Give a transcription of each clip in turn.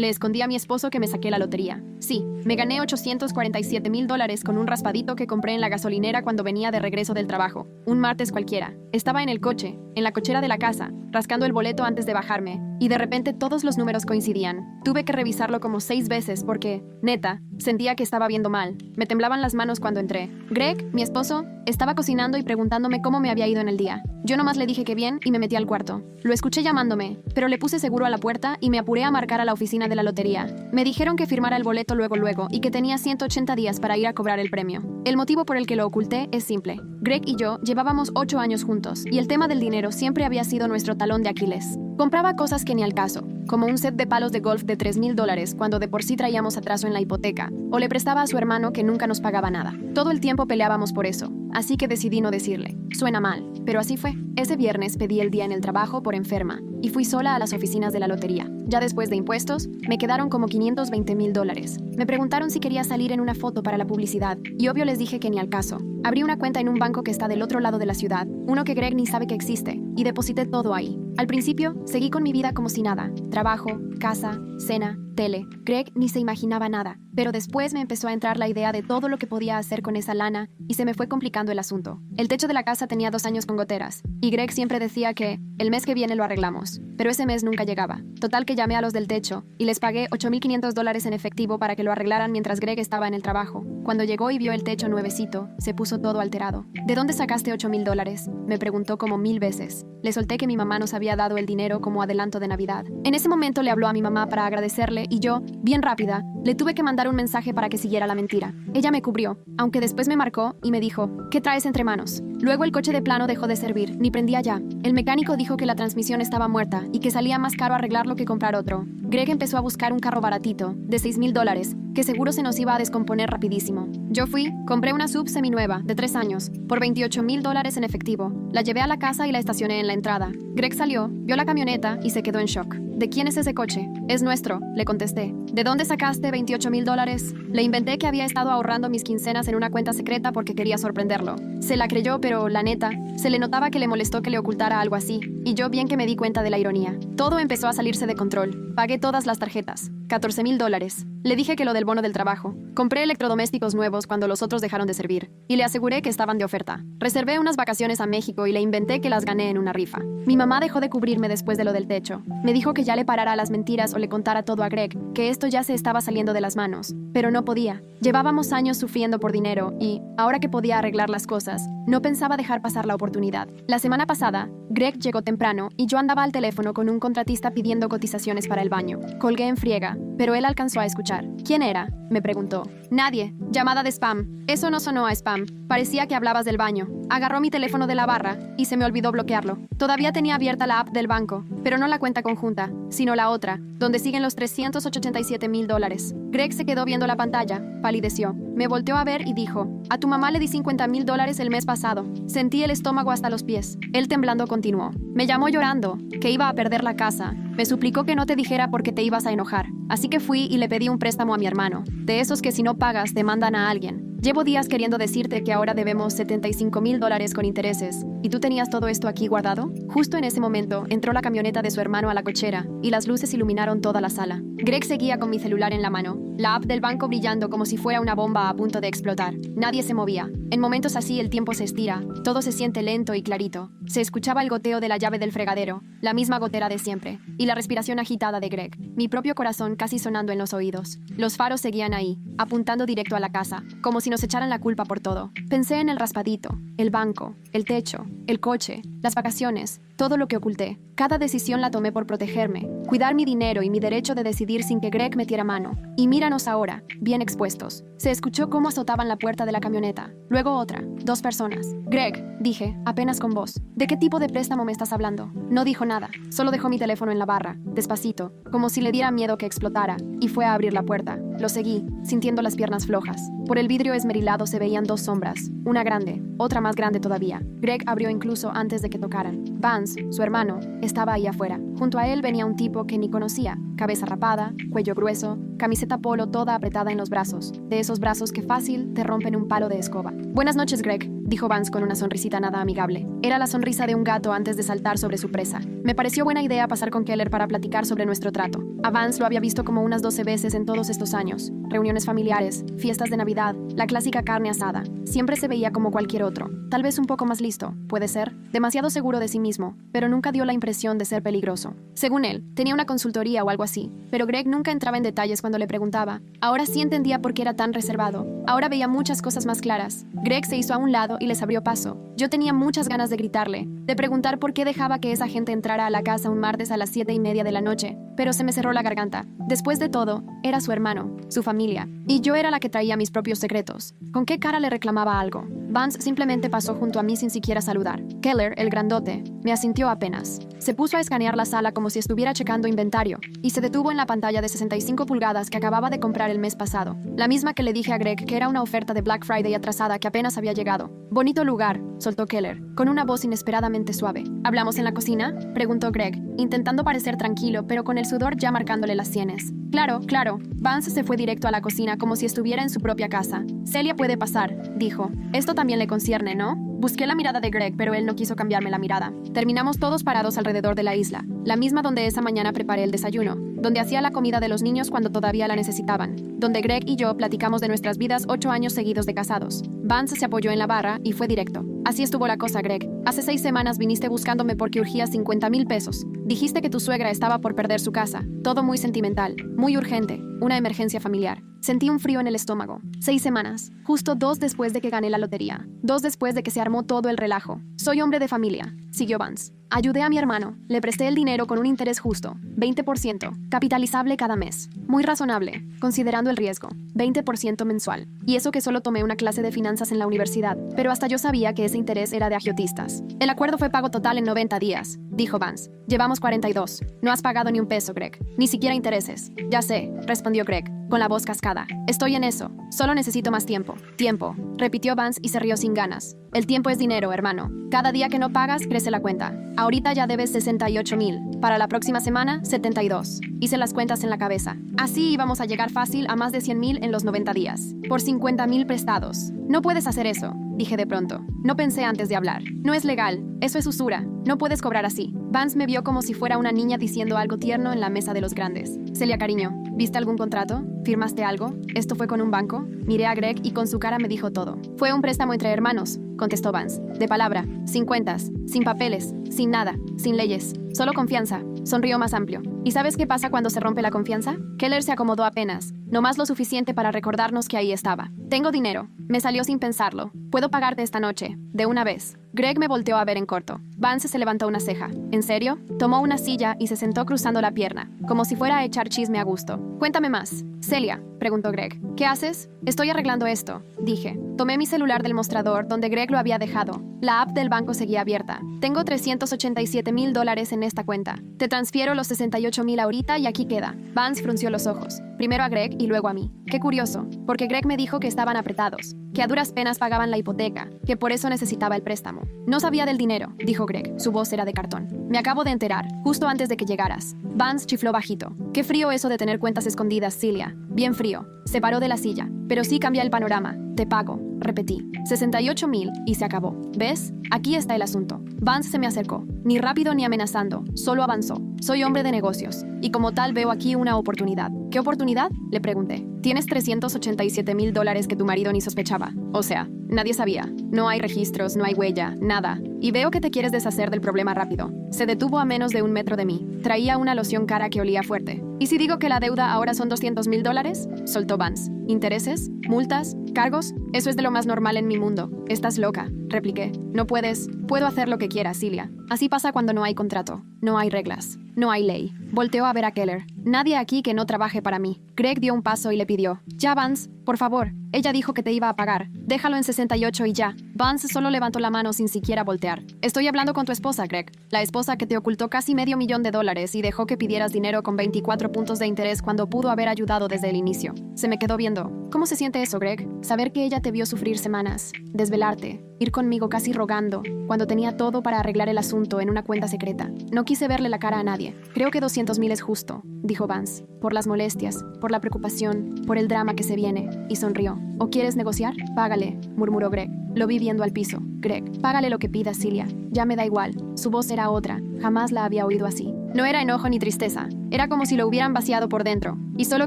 Le escondí a mi esposo que me saqué la lotería. Sí, me gané $847,000 con un raspadito que compré en la gasolinera cuando venía de regreso del trabajo. Un martes cualquiera. Estaba en el coche, en la cochera de la casa, rascando el boleto antes de bajarme, y de repente todos los números coincidían. Tuve que revisarlo como 6 veces porque, neta, sentía que estaba viendo mal. Me temblaban las manos cuando entré. Greg, mi esposo, estaba cocinando y preguntándome cómo me había ido en el día. Yo nomás le dije que bien y me metí al cuarto. Lo escuché llamándome, pero le puse seguro a la puerta y me apuré a marcar a la oficina de la lotería. Me dijeron que firmara el boleto luego y que tenía 180 días para ir a cobrar el premio. El motivo por el que lo oculté es simple. Greg y yo llevábamos 8 años juntos y el tema del dinero siempre había sido nuestro talón de Aquiles. Compraba cosas que ni al caso, como un set de palos de golf de $3,000 cuando de por sí traíamos atraso en la hipoteca, o le prestaba a su hermano que nunca nos pagaba nada. Todo el tiempo peleábamos por eso, así que decidí no decirle. Suena mal, pero así fue. Ese viernes pedí el día en el trabajo por enferma y fui sola a las oficinas de la lotería. Ya después de impuestos, me quedaron como $520,000. Me preguntaron si quería salir en una foto para la publicidad y obvio les dije que ni al caso. Abrí una cuenta en un banco que está del otro lado de la ciudad, uno que Greg ni sabe que existe, y deposité todo ahí. Al principio, seguí con mi vida como si nada. Trabajo, casa, cena, tele. Greg ni se imaginaba nada, pero después me empezó a entrar la idea de todo lo que podía hacer con esa lana y se me fue complicando el asunto. El techo de la casa tenía 2 años con goteras y Greg siempre decía que el mes que viene lo arreglamos, pero ese mes nunca llegaba. Total que llamé a los del techo y les pagué $8,500 en efectivo para que lo arreglaran mientras Greg estaba en el trabajo. Cuando llegó y vio el techo nuevecito, se puso todo alterado. ¿De dónde sacaste $8,000? Me preguntó como 1000 veces. Le solté que mi mamá nos había dado el dinero como adelanto de Navidad. En ese momento le habló a mi mamá para agradecerle y yo, bien rápida, le tuve que mandar un mensaje para que siguiera la mentira. Ella me cubrió, aunque después me marcó y me dijo, ¿qué traes entre manos? Luego el coche de plano dejó de servir, ni prendía ya. El mecánico dijo que la transmisión estaba muerta y que salía más caro arreglarlo que comprar otro. Greg empezó a buscar un carro baratito, de $6,000, que seguro se nos iba a descomponer rapidísimo. Yo fui, compré una sub seminueva, de 3 años, por $28,000 en efectivo. La llevé a la casa y la estacioné en la entrada. Greg salió, vio la camioneta y se quedó en shock. ¿De quién es ese coche? Es nuestro, le contesté. ¿De dónde sacaste $28,000? Le inventé que había estado ahorrando mis quincenas en una cuenta secreta porque quería sorprenderlo. Se la creyó, pero, la neta, se le notaba que le molestó que le ocultara algo así, y yo bien que me di cuenta de la ironía. Todo empezó a salirse de control. Pagué todas las tarjetas. $14,000. Le dije que lo del bono del trabajo. Compré electrodomésticos nuevos cuando los otros dejaron de servir, y le aseguré que estaban de oferta. Reservé unas vacaciones a México y le inventé que las gané en una rifa. Mi mamá dejó de cubrirme después de lo del techo. Me dijo que ya le parara las mentiras o le contara todo a Greg, que esto ya se estaba saliendo de las manos. Pero no podía. Llevábamos años sufriendo por dinero y, ahora que podía arreglar las cosas, no pensaba dejar pasar la oportunidad. La semana pasada, Greg llegó temprano y yo andaba al teléfono con un contratista pidiendo cotizaciones para el baño. Colgué en friega, pero él alcanzó a escuchar. ¿Quién era?, me preguntó. Nadie. Llamada de spam. Eso no sonó a spam. Parecía que hablabas del baño. Agarró mi teléfono de la barra y se me olvidó bloquearlo. Todavía tenía abierta la app del banco, pero no la cuenta conjunta, sino la otra, donde siguen los $387,000. Greg se quedó viendo la pantalla, palideció. Me volteó a ver y dijo, a tu mamá le di $50,000 el mes pasado. Sentí el estómago hasta los pies. Él temblando continuó. Me llamó llorando, que iba a perder la casa. Me suplicó que no te dijera porque te ibas a enojar. Así que fui y le pedí un préstamo a mi hermano. De esos que si no pagas te mandan a alguien. Llevo días queriendo decirte que ahora debemos $75,000 con intereses. ¿Y tú tenías todo esto aquí guardado? Justo en ese momento entró la camioneta de su hermano a la cochera y las luces iluminaron toda la sala. Greg seguía con mi celular en la mano, la app del banco brillando como si fuera una bomba a punto de explotar. Nadie se movía. En momentos así el tiempo se estira, todo se siente lento y clarito. Se escuchaba el goteo de la llave del fregadero, la misma gotera de siempre, y la respiración agitada de Greg. Mi propio corazón casi sonando en los oídos. Los faros seguían ahí, apuntando directo a la casa, como si nos echaran la culpa por todo. Pensé en el raspadito, el banco, el techo, el coche, las vacaciones, todo lo que oculté. Cada decisión la tomé por protegerme, cuidar mi dinero y mi derecho de decidir sin que Greg metiera mano. Y míranos ahora, bien expuestos. Se escuchó cómo azotaban la puerta de la camioneta. Luego otra, 2 personas. Greg, dije, apenas con voz. ¿De qué tipo de préstamo me estás hablando? No dijo nada, solo dejó mi teléfono en la barra, despacito, como si le diera miedo que explotara, y fue a abrir la puerta. Lo seguí, sintiendo las piernas flojas. Por el vidrio esmerilado se veían 2 sombras, una grande, otra más grande todavía. Greg abrió incluso antes de que tocaran. Vance, su hermano, estaba ahí afuera. Junto a él venía un tipo que ni conocía, cabeza rapada, cuello grueso, camiseta polo toda apretada en los brazos, de esos brazos que fácil te rompen un palo de escoba. Buenas noches, Greg, dijo Vance con una sonrisita nada amigable. Era la sonrisa de un gato antes de saltar sobre su presa. Me pareció buena idea pasar con Keller para platicar sobre nuestro trato. A Vance lo había visto como unas 12 veces en todos estos años. Reuniones familiares, fiestas de Navidad, la clásica carne asada. Siempre se veía como cualquier otro. Tal vez un poco más listo, puede ser. Demasiado seguro de sí mismo, pero nunca dio la impresión de ser peligroso. Según él, tenía una consultoría o algo así, pero Greg nunca entraba en detalles cuando le preguntaba. Ahora sí entendía por qué era tan reservado. Ahora veía muchas cosas más claras. Greg se hizo a un lado y les abrió paso. Yo tenía muchas ganas de gritarle, de preguntar por qué dejaba que esa gente entrara a la casa un martes a las 7:30 de la noche, pero se me cerró la garganta. Después de todo, era su hermano, su familia, y yo era la que traía mis propios secretos. ¿Con qué cara le reclamaba algo? Vance simplemente pasó junto a mí sin siquiera saludar. Keller, el grandote, me asintió apenas. Se puso a escanear la sala como si estuviera checando inventario, y se detuvo en la pantalla de 65 pulgadas que acababa de comprar el mes pasado, la misma que le dije a Greg que era una oferta de Black Friday atrasada que apenas había llegado. Bonito lugar, soltó Keller, con una voz inesperadamente suave. ¿Hablamos en la cocina?, preguntó Greg, intentando parecer tranquilo, pero con el sudor ya marcándole las sienes. Claro, claro. Vance se fue directo a la cocina como si estuviera en su propia casa. Celia puede pasar, dijo. Esto también le concierne, ¿no? Busqué la mirada de Greg, pero él no quiso cambiarme la mirada. Terminamos todos parados alrededor de la isla, la misma donde esa mañana preparé el desayuno, donde hacía la comida de los niños cuando todavía la necesitaban, donde Greg y yo platicamos de nuestras vidas 8 años seguidos de casados. Vance se apoyó en la barra y fue directo. Así estuvo la cosa, Greg. Hace 6 semanas viniste buscándome porque urgía 50,000 pesos. Dijiste que tu suegra estaba por perder su casa. Todo muy sentimental, muy urgente, una emergencia familiar. Sentí un frío en el estómago. 6 semanas, justo 2 después de que gané la lotería. 2 después de que se armó todo el relajo. Soy hombre de familia, siguió Vance. Ayudé a mi hermano, le presté el dinero con un interés justo, 20%, capitalizable cada mes. Muy razonable, considerando el riesgo, 20% mensual. Y eso que solo tomé una clase de finanzas en la universidad, pero hasta yo sabía que ese interés era de agiotistas. El acuerdo fue pago total en 90 días, dijo Vance. Llevamos 42. No has pagado ni un peso, Greg. Ni siquiera intereses. Ya sé, respondió Greg, con la voz cascada. Estoy en eso. Solo necesito más tiempo. Tiempo, repitió Vance y se rió sin ganas. El tiempo es dinero, hermano. Cada día que no pagas, crece la cuenta. Ahorita ya debes 68,000. Para la próxima semana, 72. Hice las cuentas en la cabeza. Así íbamos a llegar fácil a más de 100,000 en los 90 días. Por 50,000 prestados. No puedes hacer eso, dije de pronto. No pensé antes de hablar. No es legal. Eso es usura. No puedes cobrar así. Vance me vio como si fuera una niña diciendo algo tierno en la mesa de los grandes. Celia, cariño, ¿viste algún contrato? ¿Firmaste algo? ¿Esto fue con un banco? Miré a Greg y con su cara me dijo todo. Fue un préstamo entre hermanos, contestó Vance. De palabra, sin cuentas, sin papeles, sin nada, sin leyes. Solo confianza. Sonrió más amplio. ¿Y sabes qué pasa cuando se rompe la confianza? Keller se acomodó apenas, no más lo suficiente para recordarnos que ahí estaba. Tengo dinero. Me salió sin pensarlo. Puedo pagarte esta noche, de una vez. Greg me volteó a ver en corto. Vance se levantó una ceja. ¿En serio? Tomó una silla y se sentó cruzando la pierna, como si fuera a echar chisme a gusto. Cuéntame más. Celia, preguntó Greg. ¿Qué haces? Estoy arreglando esto, dije. Tomé mi celular del mostrador donde Greg lo había dejado. La app del banco seguía abierta. Tengo $387,000 en esta cuenta. Te transfiero los 68,000 ahorita y aquí queda. Vance frunció los ojos. Primero a Greg y luego a mí. Qué curioso, porque Greg me dijo que estaban apretados, que a duras penas pagaban la hipoteca, que por eso necesitaba el préstamo. No sabía del dinero, dijo Greg. Su voz era de cartón. Me acabo de enterar, justo antes de que llegaras. Vance chifló bajito. Qué frío eso de tener cuentas escondidas, Celia. Bien frío. Se paró de la silla. Pero sí cambia el panorama. Te pago, repetí. 68,000 y se acabó. ¿Ves? Aquí está el asunto. Vance se me acercó. Ni rápido ni amenazando, solo avanzó. Soy hombre de negocios, y como tal veo aquí una oportunidad. ¿Qué oportunidad?, le pregunté. Tienes $387,000 que tu marido ni sospechaba. O sea, nadie sabía. No hay registros, no hay huella, nada. Y veo que te quieres deshacer del problema rápido. Se detuvo a menos de 1 metro de mí. Traía una loción cara que olía fuerte. ¿Y si digo que la deuda ahora son $200,000? Soltó Vance. ¿Intereses? ¿Multas? ¿Cargos? Eso es de lo más normal en mi mundo. Estás loca, repliqué. No puedes. Puedo hacer lo que quieras, Celia. Así pasa cuando no hay contrato. No hay reglas. No hay ley. Volteó a ver a Keller. Nadie aquí que no trabaje para mí. Greg dio un paso y le pidió. Ya, Vance, por favor. Ella dijo que te iba a pagar. Déjalo en 68 y ya. Vance solo levantó la mano sin siquiera voltear. Estoy hablando con tu esposa, Greg. La esposa que te ocultó casi $500,000 y dejó que pidieras dinero con 24 puntos de interés cuando pudo haber ayudado desde el inicio. Se me quedó viendo. ¿Cómo se siente eso, Greg? Saber que ella te vio sufrir semanas, desvelarte, ir conmigo casi rogando, cuando tenía todo para arreglar el asunto en una cuenta secreta. No quise verle la cara a nadie. Creo que 200,000 es justo, dijo Vance, por las molestias, por la preocupación, por el drama que se viene, y sonrió. ¿O quieres negociar? Págale, murmuró Greg. Lo vi viendo al piso. Greg, págale lo que pida, Celia. Ya me da igual. Su voz era otra. Jamás la había oído así. No era enojo ni tristeza. Era como si lo hubieran vaciado por dentro y solo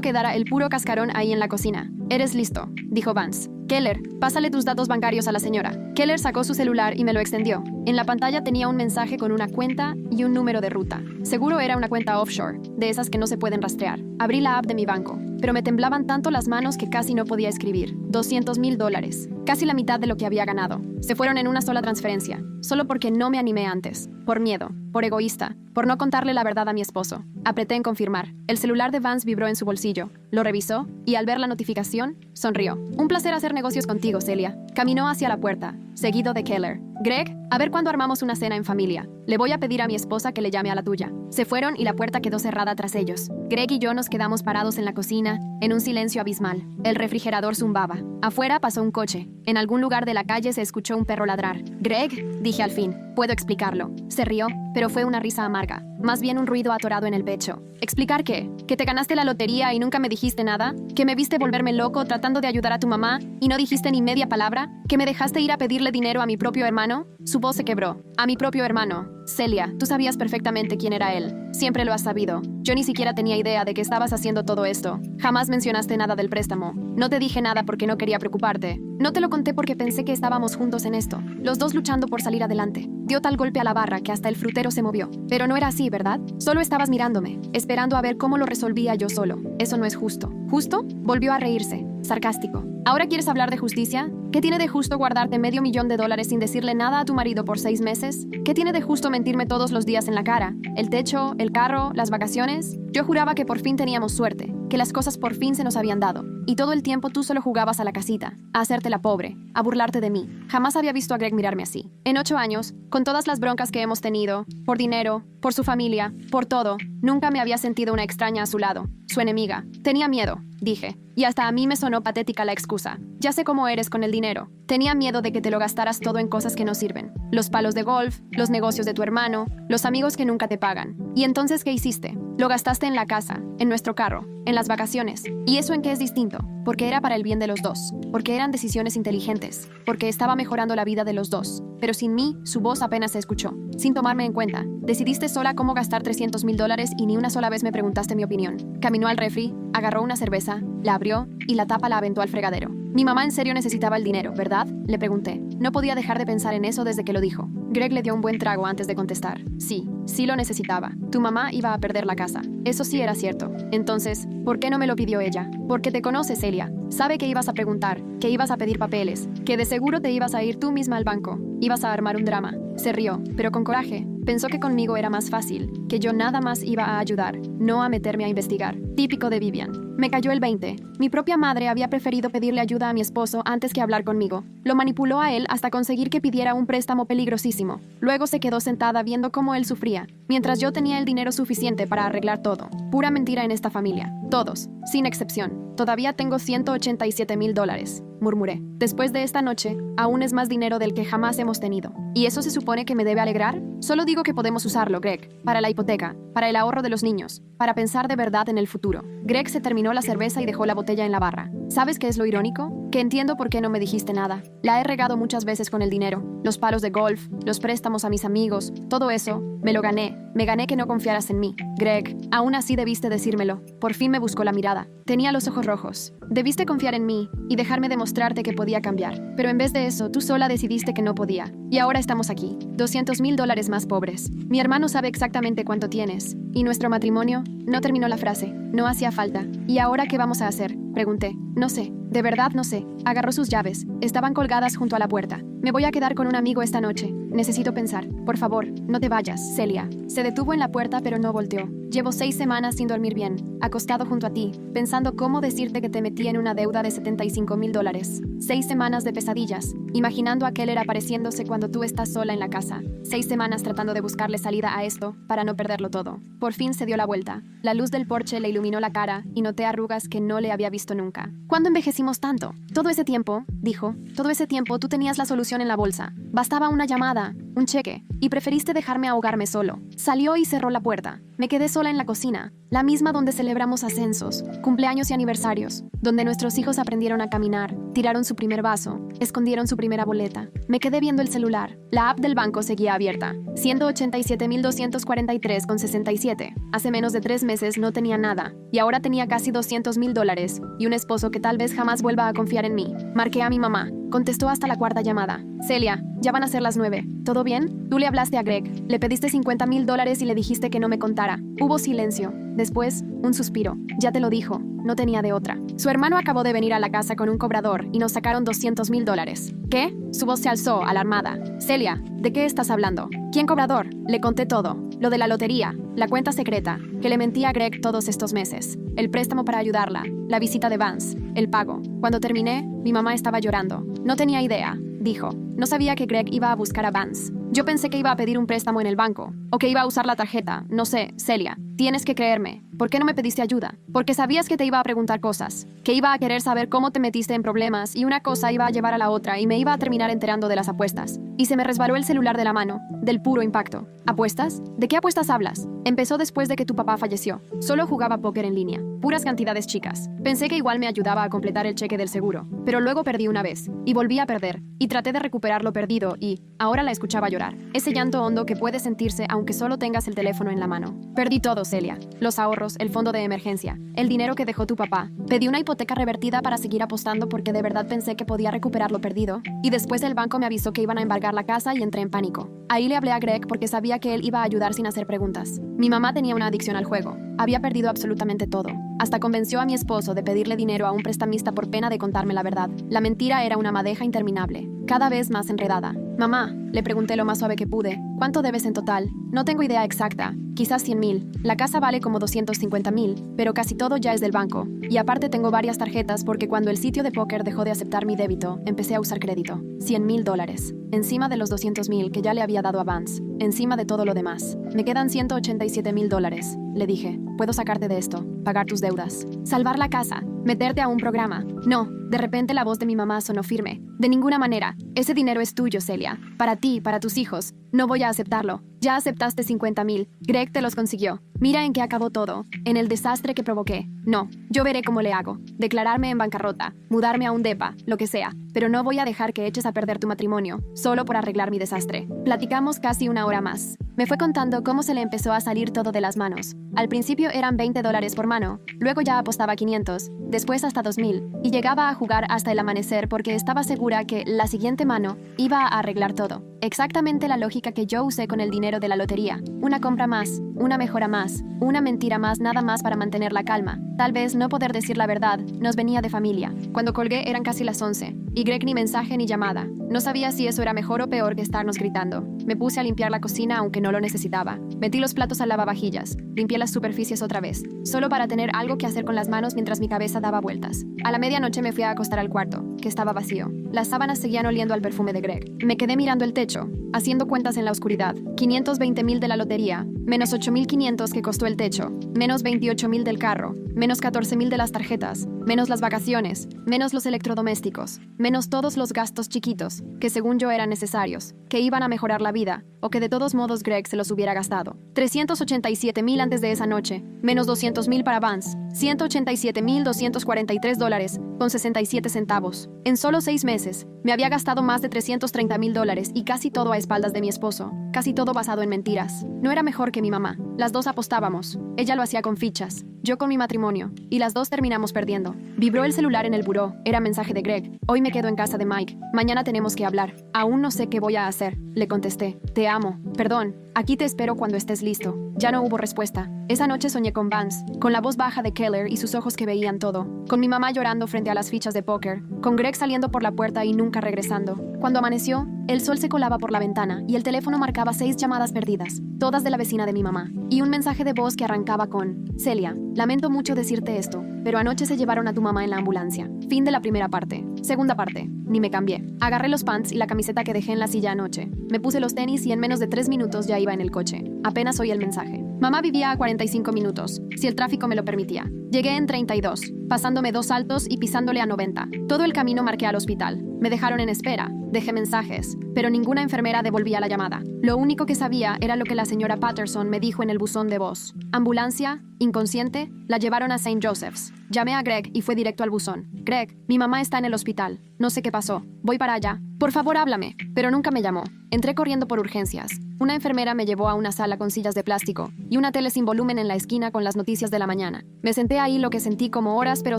quedara el puro cascarón ahí en la cocina. «Eres listo», dijo Vance. «Keller, pásale tus datos bancarios a la señora». Keller sacó su celular y me lo extendió. En la pantalla tenía un mensaje con una cuenta y un número de ruta. Seguro era una cuenta offshore, de esas que no se pueden rastrear. Abrí la app de mi banco, pero me temblaban tanto las manos que casi no podía escribir. $200,000, casi la mitad de lo que había ganado. Se fueron en una sola transferencia, solo porque no me animé antes. Por miedo, por egoísta, por no contarle la verdad a mi esposo. Apreté en confirmar. El celular de Vance vibró en su bolsillo. Lo revisó y al ver la notificación, sonrió. «Un placer hacer negocios contigo, Celia». Caminó hacia la puerta, seguido de Keller. «Greg, a ver cuándo armamos una cena en familia. Le voy a pedir a mi esposa que le llame a la tuya». Se fueron y la puerta quedó cerrada tras ellos. Greg y yo nos quedamos parados en la cocina, en un silencio abismal. El refrigerador zumbaba. Afuera pasó un coche. En algún lugar de la calle se escuchó un perro ladrar. «Greg», dije al fin, «puedo explicarlo». Se rió, pero fue una risa amarga. Más bien un ruido atorado en el pecho. ¿Explicar qué? ¿Que te ganaste la lotería y nunca me dijiste nada? ¿Que me viste volverme loco tratando de ayudar a tu mamá y no dijiste ni media palabra? ¿Que me dejaste ir a pedirle dinero a mi propio hermano? Su voz se quebró. «A mi propio hermano». Celia, tú sabías perfectamente quién era él. Siempre lo has sabido. Yo ni siquiera tenía idea de que estabas haciendo todo esto. Jamás mencionaste nada del préstamo. No te dije nada porque no quería preocuparte. No te lo conté porque pensé que estábamos juntos en esto, los dos luchando por salir adelante. Dio tal golpe a la barra que hasta el frutero se movió. Pero no era así, ¿verdad? Solo estabas mirándome, esperando a ver cómo lo resolvía yo solo. Eso no es justo. ¿Justo? Volvió a reírse, sarcástico. ¿Ahora quieres hablar de justicia? ¿Qué tiene de justo guardarte $500,000 sin decirle nada a tu marido por 6 meses? ¿Qué tiene de justo mentirme todos los días en la cara? ¿El techo, el carro, las vacaciones? Yo juraba que por fin teníamos suerte, que las cosas por fin se nos habían dado. Y todo el tiempo tú solo jugabas a la casita, a hacerte la pobre, a burlarte de mí. Jamás había visto a Greg mirarme así. En 8 años, con todas las broncas que hemos tenido, por dinero, por su familia, por todo, nunca me había sentido una extraña a su lado, su enemiga. Tenía miedo, dije, y hasta a mí me sonó patética la excusa. Ya sé cómo eres con el dinero. Tenía miedo de que te lo gastaras todo en cosas que no sirven. Los palos de golf, los negocios de tu hermano, los amigos que nunca te pagan. ¿Y entonces qué hiciste? Lo gastaste en la casa, en nuestro carro, en las vacaciones. ¿Y eso en qué es distinto? Porque era para el bien de los dos, porque eran decisiones inteligentes, porque estaba mejorando la vida de los dos. Pero sin mí, su voz apenas se escuchó. Sin tomarme en cuenta, decidiste sola cómo gastar $300,000 y ni una sola vez me preguntaste mi opinión. Caminó al refri, agarró una cerveza, la abrió y la tapa la aventó al fregadero. «Mi mamá en serio necesitaba el dinero, ¿verdad?», le pregunté. No podía dejar de pensar en eso desde que lo dijo. Greg le dio un buen trago antes de contestar. «Sí, sí lo necesitaba. Tu mamá iba a perder la casa. Eso sí era cierto. Entonces, ¿por qué no me lo pidió ella? Porque te conoce, Celia. Sabe que ibas a preguntar, que ibas a pedir papeles, que de seguro te ibas a ir tú misma al banco. Ibas a armar un drama». Se rió, pero con coraje. Pensó que conmigo era más fácil, que yo nada más iba a ayudar, no a meterme a investigar. Típico de Vivian. Me cayó el 20. Mi propia madre había preferido pedirle ayuda a mi esposo antes que hablar conmigo. Lo manipuló a él hasta conseguir que pidiera un préstamo peligrosísimo. Luego se quedó sentada viendo cómo él sufría, mientras yo tenía el dinero suficiente para arreglar todo. Pura mentira en esta familia. Todos, sin excepción. «Todavía tengo $187,000», murmuré. «Después de esta noche, aún es más dinero del que jamás hemos tenido. ¿Y eso se supone que me debe alegrar? Solo digo que podemos usarlo, Greg, para la hipoteca, para el ahorro de los niños, para pensar de verdad en el futuro». Greg se terminó la cerveza y dejó la botella en la barra. ¿Sabes qué es lo irónico? Que entiendo por qué no me dijiste nada. La he regado muchas veces con el dinero. Los palos de golf, los préstamos a mis amigos, todo eso, me lo gané. Me gané que no confiaras en mí. Greg, aún así debiste decírmelo. Por fin me buscó la mirada. Tenía los ojos rojos. Debiste confiar en mí y dejarme demostrarte que podía cambiar. Pero en vez de eso, tú sola decidiste que no podía. Y ahora estamos aquí, $200,000 más pobres. Mi hermano sabe exactamente cuánto tienes. ¿Y nuestro matrimonio? No terminó la frase. No hacía falta. ¿Y ahora qué vamos a hacer?, pregunté. No sé. De verdad no sé. Agarró sus llaves. Estaban colgadas junto a la puerta. Me voy a quedar con un amigo esta noche. Necesito pensar. Por favor, no te vayas, Celia. Se detuvo en la puerta pero no volteó. Llevo 6 semanas sin dormir bien, acostado junto a ti, pensando cómo decirte que te metí en una deuda de $75,000. 6 semanas de pesadillas, imaginando a Keller apareciéndose cuando tú estás sola en la casa. 6 semanas tratando de buscarle salida a esto para no perderlo todo. Por fin se dio la vuelta. La luz del porche le iluminó la cara y noté arrugas que no le había visto nunca. ¿Cuándo envejecimos tanto? Todo ese tiempo, dijo, todo ese tiempo tú tenías la solución en la bolsa. Bastaba una llamada, un cheque, y preferiste dejarme ahogarme solo. Salió y cerró la puerta. Me quedé sola en la cocina, la misma donde celebramos ascensos, cumpleaños y aniversarios, donde nuestros hijos aprendieron a caminar, tiraron su primer vaso, escondieron su primera boleta. Me quedé viendo el celular. La app del banco seguía abierta. 187,243,67. Hace menos de 3 meses no tenía nada, y ahora tenía casi $200,000 y un esposo que tal vez jamás vuelva a confiar en mí. Marqué a mi mamá. Contestó hasta la 4ª llamada. Celia, ya van a ser las 9. ¿Todo bien? Tú le hablaste a Greg. Le pediste $50,000 y le dijiste que no me contara. Hubo silencio. Después, un suspiro. Ya te lo dijo. No tenía de otra. Su hermano acabó de venir a la casa con un cobrador y nos sacaron $200,000. ¿Qué? Su voz se alzó, alarmada. Celia, ¿de qué estás hablando? ¿Quién cobrador? Le conté todo. Lo de la lotería, la cuenta secreta, que le mentí a Greg todos estos meses, el préstamo para ayudarla, la visita de Vance, el pago. Cuando terminé, mi mamá estaba llorando. No tenía idea, dijo. No sabía que Greg iba a buscar a Vance. Yo pensé que iba a pedir un préstamo en el banco, o que iba a usar la tarjeta. No sé, Celia, tienes que creerme. ¿Por qué no me pediste ayuda? Porque sabías que te iba a preguntar cosas, que iba a querer saber cómo te metiste en problemas y una cosa iba a llevar a la otra y me iba a terminar enterando de las apuestas. Y se me resbaló el celular de la mano, del puro impacto. ¿Apuestas? ¿De qué apuestas hablas? Empezó después de que tu papá falleció. Solo jugaba póker en línea, puras cantidades chicas. Pensé que igual me ayudaba a completar el cheque del seguro, pero luego perdí una vez, y volví a perder, y traté de recuperar lo perdido y, ahora la escuchaba llorar. Ese llanto hondo que puede sentirse aunque solo tengas el teléfono en la mano. Perdí todo, Celia. Los ahorros, el fondo de emergencia, el dinero que dejó tu papá. Pedí una hipoteca revertida para seguir apostando porque de verdad pensé que podía recuperar lo perdido, y después el banco me avisó que iban a embargar la casa y entré en pánico. Ahí le hablé a Greg porque sabía que él iba a ayudar sin hacer preguntas. Mi mamá tenía una adicción al juego. Había perdido absolutamente todo. Hasta convenció a mi esposo de pedirle dinero a un prestamista por pena de contarme la verdad. La mentira era una madeja interminable, cada vez más enredada. Mamá, le pregunté lo más suave que pude, ¿cuánto debes en total? No tengo idea exacta, quizás 100,000. La casa vale como 250,000, pero casi todo ya es del banco. Y aparte tengo varias tarjetas porque cuando el sitio de póker dejó de aceptar mi débito, empecé a usar crédito. $100,000. Encima de los 200,000 que ya le había dado a Vance. Encima de todo lo demás. Me quedan $187,000. Le dije, puedo sacarte de esto, pagar tus deudas, salvar la casa, meterte a un programa. No, de repente la voz de mi mamá sonó firme. De ninguna manera. Ese dinero es tuyo, Celia. Para ti, para tus hijos. No voy a aceptarlo. Ya aceptaste 50,000. Greg te los consiguió. Mira en qué acabó todo. En el desastre que provoqué. No, yo veré cómo le hago. Declararme en bancarrota, mudarme a un depa, lo que sea. Pero no voy a dejar que eches a perder tu matrimonio, solo por arreglar mi desastre. Platicamos casi 1 hora más. Me fue contando cómo se le empezó a salir todo de las manos. Al principio eran $20 por mano, luego ya apostaba 500, después hasta 2,000, y llegaba a jugar hasta el amanecer porque estaba segura que la siguiente mano iba a arreglar todo. Exactamente la lógica que yo usé con el dinero de la lotería. Una compra más, una mejora más, una mentira más, nada más para mantener la calma. Tal vez no poder decir la verdad nos venía de familia. Cuando colgué eran casi las 11, y Greg ni mensaje ni llamada. No sabía si eso era mejor o peor que estarnos gritando. Me puse a limpiar la cocina aunque no lo necesitaba. Metí los platos al lavavajillas, limpié las superficies otra vez, solo para tener algo que hacer con las manos mientras mi cabeza daba vueltas. A la medianoche me fui a acostar al cuarto, que estaba vacío. Las sábanas seguían oliendo al perfume de Greg. Me quedé mirando el techo, haciendo cuentas en la oscuridad. 520,000 de la lotería, menos 8,500 que costó el techo, menos 28,000 del carro, menos 14,000 de las tarjetas, menos las vacaciones, menos los electrodomésticos, menos todos los gastos chiquitos, que según yo eran necesarios, que iban a mejorar la vida, o que de todos modos Greg se los hubiera gastado. 387,000 antes de esa noche, menos 200,000 para Vance, $187,243 con 67 centavos. En solo 6 meses, me había gastado más de $330,000 y casi todo a espaldas de mi esposo, casi todo basado en mentiras. No era mejor que mi mamá. Las dos apostábamos. Ella lo hacía con fichas, yo con mi matrimonio, y las dos terminamos perdiendo. Vibró el celular en el buró. Era mensaje de Greg. Hoy me quedo en casa de Mike. Mañana tenemos que hablar. Aún no sé qué voy a hacer. Le contesté. Te amo. Perdón. Aquí te espero cuando estés listo. Ya no hubo respuesta. Esa noche soñé con Vance, con la voz baja de Keller y sus ojos que veían todo, con mi mamá llorando frente a las fichas de póker, con Greg saliendo por la puerta y nunca regresando. Cuando amaneció, el sol se colaba por la ventana y el teléfono marcaba 6 llamadas perdidas, todas de la vecina de mi mamá, y un mensaje de voz que arrancaba con: Celia, lamento mucho decirte esto, pero anoche se llevaron a tu mamá en la ambulancia. Fin de la primera parte. Segunda parte. Ni me cambié. Agarré los pants y la camiseta que dejé en la silla anoche. Me puse los tenis y en menos de 3 minutos ya iba en el coche. Apenas oí el mensaje. Mamá vivía a 45 minutos, si el tráfico me lo permitía. Llegué en 32, pasándome 2 saltos y pisándole a 90. Todo el camino marqué al hospital. Me dejaron en espera, dejé mensajes, pero ninguna enfermera devolvía la llamada. Lo único que sabía era lo que la señora Patterson me dijo en el buzón de voz. Ambulancia, inconsciente, la llevaron a St. Joseph's. Llamé a Greg y fue directo al buzón. Greg, mi mamá está en el hospital. No sé qué pasó. Voy para allá. Por favor, háblame. Pero nunca me llamó. Entré corriendo por urgencias. Una enfermera me llevó a una sala con sillas de plástico y una tele sin volumen en la esquina con las noticias de la mañana. Me senté ahí lo que sentí como horas, pero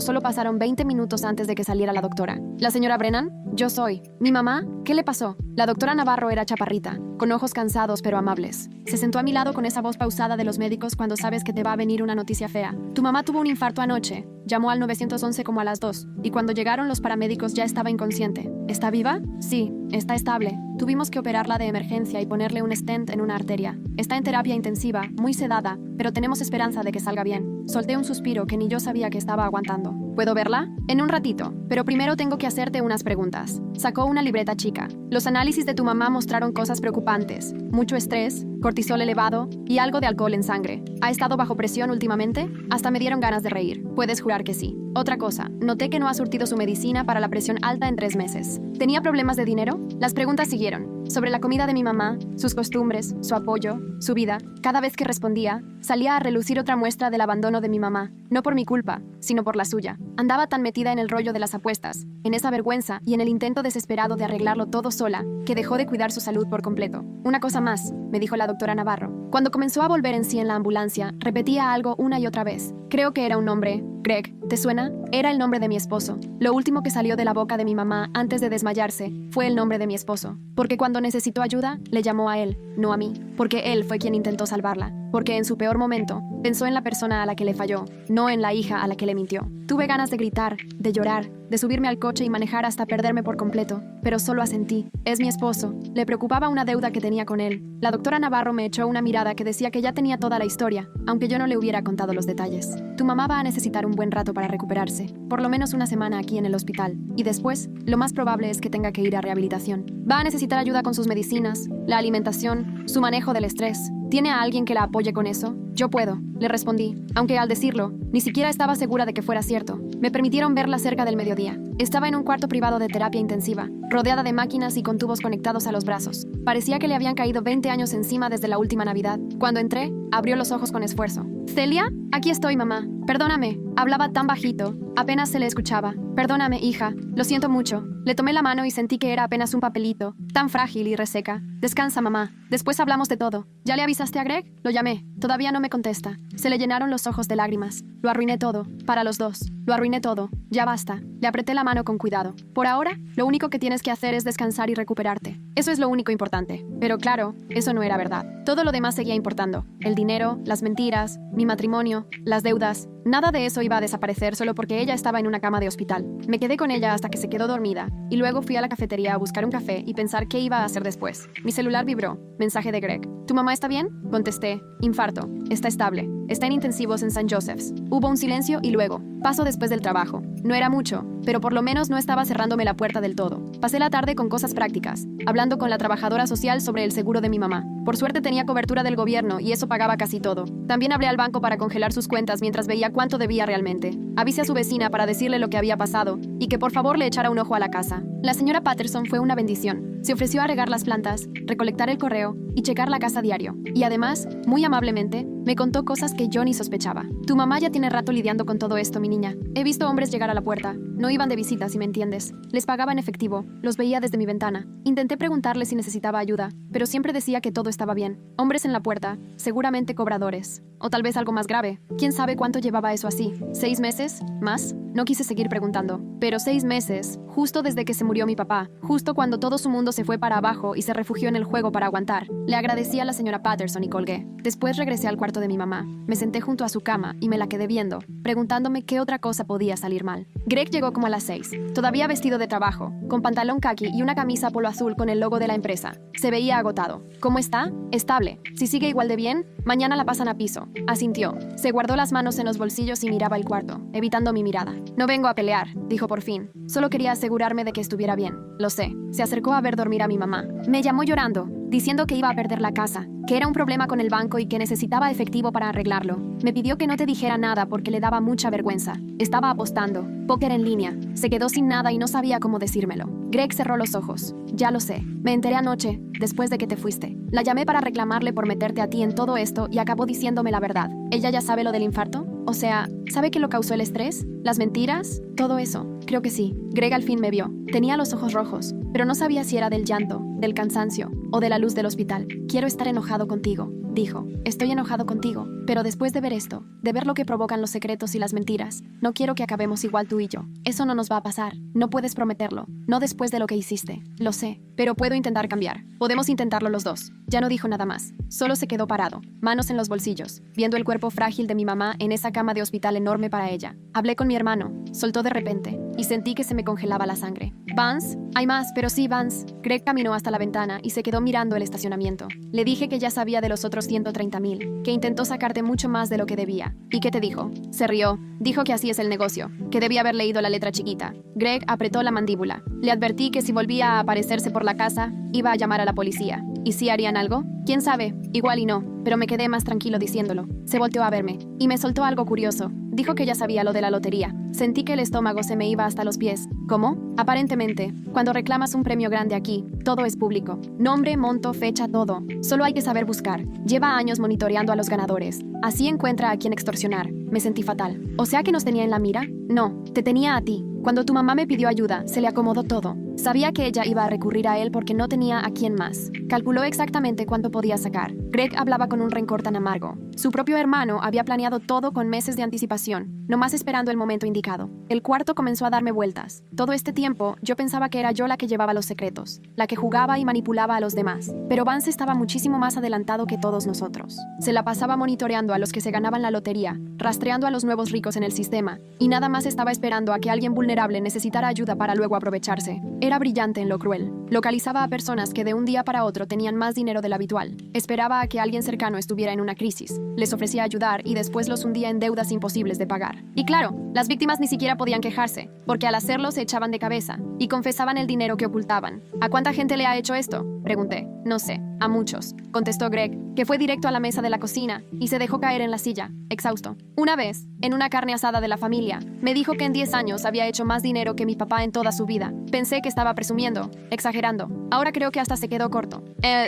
solo pasaron 20 minutos antes de que saliera la doctora. ¿La señora Brennan? Yo soy. ¿Mi mamá? ¿Qué le pasó? La doctora Navarro era chaparrita, con ojos cansados pero amables. Se sentó a mi lado con esa voz pausada de los médicos cuando sabes que te va a venir una noticia fea. Tu mamá tuvo un infarto anoche. Llamó al 911 como a las 2, y cuando llegaron los paramédicos ya estaba inconsciente. ¿Está viva? Sí, está estable. Tuvimos que operarla de emergencia y ponerle un stent en una arteria. Está en terapia intensiva, muy sedada, pero tenemos esperanza de que salga bien. Solté un suspiro que ni yo sabía que estaba aguantando. ¿Puedo verla? En un ratito, pero primero tengo que hacerte unas preguntas. Sacó una libreta chica. Los análisis de tu mamá mostraron cosas preocupantes. Mucho estrés, cortisol elevado y algo de alcohol en sangre. ¿Ha estado bajo presión últimamente? Hasta me dieron ganas de reír. Puedes jurar que sí. Otra cosa, noté que no ha surtido su medicina para la presión alta en 3 meses. ¿Tenía problemas de dinero? Las preguntas siguieron. Sobre la comida de mi mamá, sus costumbres, su apoyo, su vida. Cada vez que respondía, salía a relucir otra muestra del abandono de mi mamá. No por mi culpa, sino por la suya. Andaba tan metida en el rollo de las apuestas, en esa vergüenza y en el intento desesperado de arreglarlo todo sola, que dejó de cuidar su salud por completo. Una cosa más, me dijo la doctora Navarro. Cuando comenzó a volver en sí en la ambulancia, repetía algo una y otra vez. Creo que era un nombre. Greg, ¿te suena? Era el nombre de mi esposo. Lo último que salió de la boca de mi mamá antes de desmayarse fue el nombre de mi esposo. Porque cuando necesitó ayuda, le llamó a él, no a mí. Porque él fue quien intentó salvarla. Porque en su peor momento, pensó en la persona a la que le falló, no en la hija a la que le mintió. Tuve ganas de gritar, de llorar, de subirme al coche y manejar hasta perderme por completo, pero solo asentí. Es mi esposo. Le preocupaba una deuda que tenía con él. La doctora Navarro me echó una mirada que decía que ya tenía toda la historia, aunque yo no le hubiera contado los detalles. Tu mamá va a necesitar un buen rato para recuperarse, por lo menos una semana aquí en el hospital, y después, lo más probable es que tenga que ir a rehabilitación. Va a necesitar ayuda con sus medicinas, la alimentación, su manejo del estrés. ¿Tiene a alguien que la apoye con eso? Yo puedo, le respondí, aunque al decirlo, ni siquiera estaba segura de que fuera cierto. Me permitieron verla cerca del mediodía. Estaba en un cuarto privado de terapia intensiva, rodeada de máquinas y con tubos conectados a los brazos. Parecía que le habían caído 20 años encima desde la última Navidad. Cuando entré, abrió los ojos con esfuerzo. ¿Celia? Aquí estoy, mamá. Perdóname, hablaba tan bajito, apenas se le escuchaba. Perdóname, hija, lo siento mucho. Le tomé la mano y sentí que era apenas un papelito, tan frágil y reseca. Descansa, mamá. Después hablamos de todo. ¿Ya le avisaste a Greg? Lo llamé. Todavía no me contesta. Se le llenaron los ojos de lágrimas. Lo arruiné todo, para los dos. Lo arruiné todo. Ya basta. Le apreté la mano con cuidado. Por ahora, lo único que tienes que hacer es descansar y recuperarte. Eso es lo único importante. Pero claro, eso no era verdad. Todo lo demás seguía importando. El dinero, las mentiras, mi matrimonio, las deudas. Nada de eso iba a desaparecer solo porque ella estaba en una cama de hospital. Me quedé con ella hasta que se quedó dormida, y luego fui a la cafetería a buscar un café y pensar qué iba a hacer después. Mi celular vibró. Mensaje de Greg. ¿Tu mamá está bien? Contesté. Infarto. Está estable. Está en intensivos en St. Joseph's. Hubo un silencio y luego. Paso después del trabajo. No era mucho, pero por lo menos no estaba cerrándome la puerta del todo. Pasé la tarde con cosas prácticas, hablando con la trabajadora social sobre el seguro de mi mamá. Por suerte tenía cobertura del gobierno y eso pagaba casi todo. También hablé al banco para congelar sus cuentas mientras veía cuánto debía realmente. Avisé a su vecina para decirle lo que había pasado y que por favor le echara un ojo a la casa. La señora Patterson fue una bendición. Se ofreció a regar las plantas, recolectar el correo y checar la casa diario. Y además, muy amablemente, me contó cosas que yo ni sospechaba. Tu mamá ya tiene rato lidiando con todo esto, mi niña. He visto hombres llegar a la puerta. No iban de visita, si me entiendes. Les pagaba en efectivo. Los veía desde mi ventana. Intenté preguntarle si necesitaba ayuda, pero siempre decía que todo estaba bien. Hombres en la puerta, seguramente cobradores. O tal vez algo más grave. ¿Quién sabe cuánto llevaba eso así? ¿6 meses? ¿Más? No quise seguir preguntando. Pero 6 meses, justo desde que se murió mi papá, justo cuando todo su mundo se fue para abajo y se refugió en el juego para aguantar. Le agradecí a la señora Patterson y colgué. Después regresé al cuarto de mi mamá. Me senté junto a su cama y me la quedé viendo, preguntándome qué otra cosa podía salir mal. Greg llegó como a las 6, todavía vestido de trabajo, con pantalón khaki y una camisa polo azul con el logo de la empresa. Se veía agotado. ¿Cómo está? Estable. Si sigue igual de bien, mañana la pasan a piso. Asintió. Se guardó las manos en los bolsillos y miraba el cuarto, evitando mi mirada. No vengo a pelear, dijo por fin. Solo quería asegurarme de que estuviera bien. Lo sé. Se acercó a ver dormir a mi mamá. Me llamó llorando. diciendo que iba a perder la casa, que era un problema con el banco y que necesitaba efectivo para arreglarlo. Me pidió que no te dijera nada porque le daba mucha vergüenza. Estaba apostando, póker en línea. Se quedó sin nada y no sabía cómo decírmelo. Greg cerró los ojos. Ya lo sé. Me enteré anoche, después de que te fuiste. La llamé para reclamarle por meterte a ti en todo esto y acabó diciéndome la verdad. ¿Ella ya sabe lo del infarto? O sea, ¿sabe qué lo causó el estrés? ¿Las mentiras? Todo eso. Creo que sí. Greg al fin me vio. Tenía los ojos rojos, pero no sabía si era del llanto, del cansancio o de la luz del hospital. Quiero estar enojado contigo, dijo. Estoy enojado contigo, pero después de ver esto, de ver lo que provocan los secretos y las mentiras, no quiero que acabemos igual tú y yo. Eso no nos va a pasar. No puedes prometerlo. No después de lo que hiciste. Lo sé, pero puedo intentar cambiar. Podemos intentarlo los dos. Ya no dijo nada más. Solo se quedó parado, manos en los bolsillos, viendo el cuerpo frágil de mi mamá en esa cama de hospital enorme para ella. Hablé con mi hermano. Soltó de repente y sentí que se me congelaba la sangre. ¿Vance? Hay más, pero sí, Vance. Greg caminó hasta la ventana y se quedó mirando el estacionamiento. Le dije que ya sabía de los otros 130,000, que intentó sacarte mucho más de lo que debía. ¿Y qué te dijo? Se rió. Dijo que así es el negocio, que debía haber leído la letra chiquita. Greg apretó la mandíbula. Le advertí que si volvía a aparecerse por la casa, iba a llamar a la policía. ¿Y si harían algo? ¿Quién sabe? Igual y no, pero me quedé más tranquilo diciéndolo. Se volteó a verme y me soltó algo curioso. Dijo que ya sabía lo de la lotería. Sentí que el estómago se me iba hasta los pies. ¿Cómo? Aparentemente, cuando reclamas un premio grande aquí, todo es público. Nombre, monto, fecha, todo. Solo hay que saber buscar. Lleva años monitoreando a los ganadores. Así encuentra a quien extorsionar. Me sentí fatal. ¿O sea que nos tenía en la mira? No, te tenía a ti. Cuando tu mamá me pidió ayuda, se le acomodó todo. Sabía que ella iba a recurrir a él porque no tenía a quién más. Calculó exactamente cuánto podía sacar. Greg hablaba con un rencor tan amargo. Su propio hermano había planeado todo con meses de anticipación, nomás esperando el momento indicado. El cuarto comenzó a darme vueltas. Todo este tiempo, yo pensaba que era yo la que llevaba los secretos, la que jugaba y manipulaba a los demás. Pero Vance estaba muchísimo más adelantado que todos nosotros. Se la pasaba monitoreando a los que se ganaban la lotería, rastreando a los nuevos ricos en el sistema, y nada más estaba esperando a que alguien vulnerable necesitara ayuda para luego aprovecharse. Era brillante en lo cruel. Localizaba a personas que de un día para otro tenían más dinero del habitual. Esperaba a que alguien cercano estuviera en una crisis. Les ofrecía ayudar y después los hundía en deudas imposibles de pagar. Y claro, las víctimas ni siquiera podían quejarse, porque al hacerlo se echaban de cabeza y confesaban el dinero que ocultaban. ¿A cuánta gente le ha hecho esto? Pregunté. No sé, a muchos, contestó Greg, que fue directo a la mesa de la cocina y se dejó caer en la silla, exhausto. Una vez, en una carne asada de la familia, me dijo que en 10 años había hecho más dinero que mi papá en toda su vida. Pensé que estaba presumiendo, exagerando. Ahora creo que hasta se quedó corto.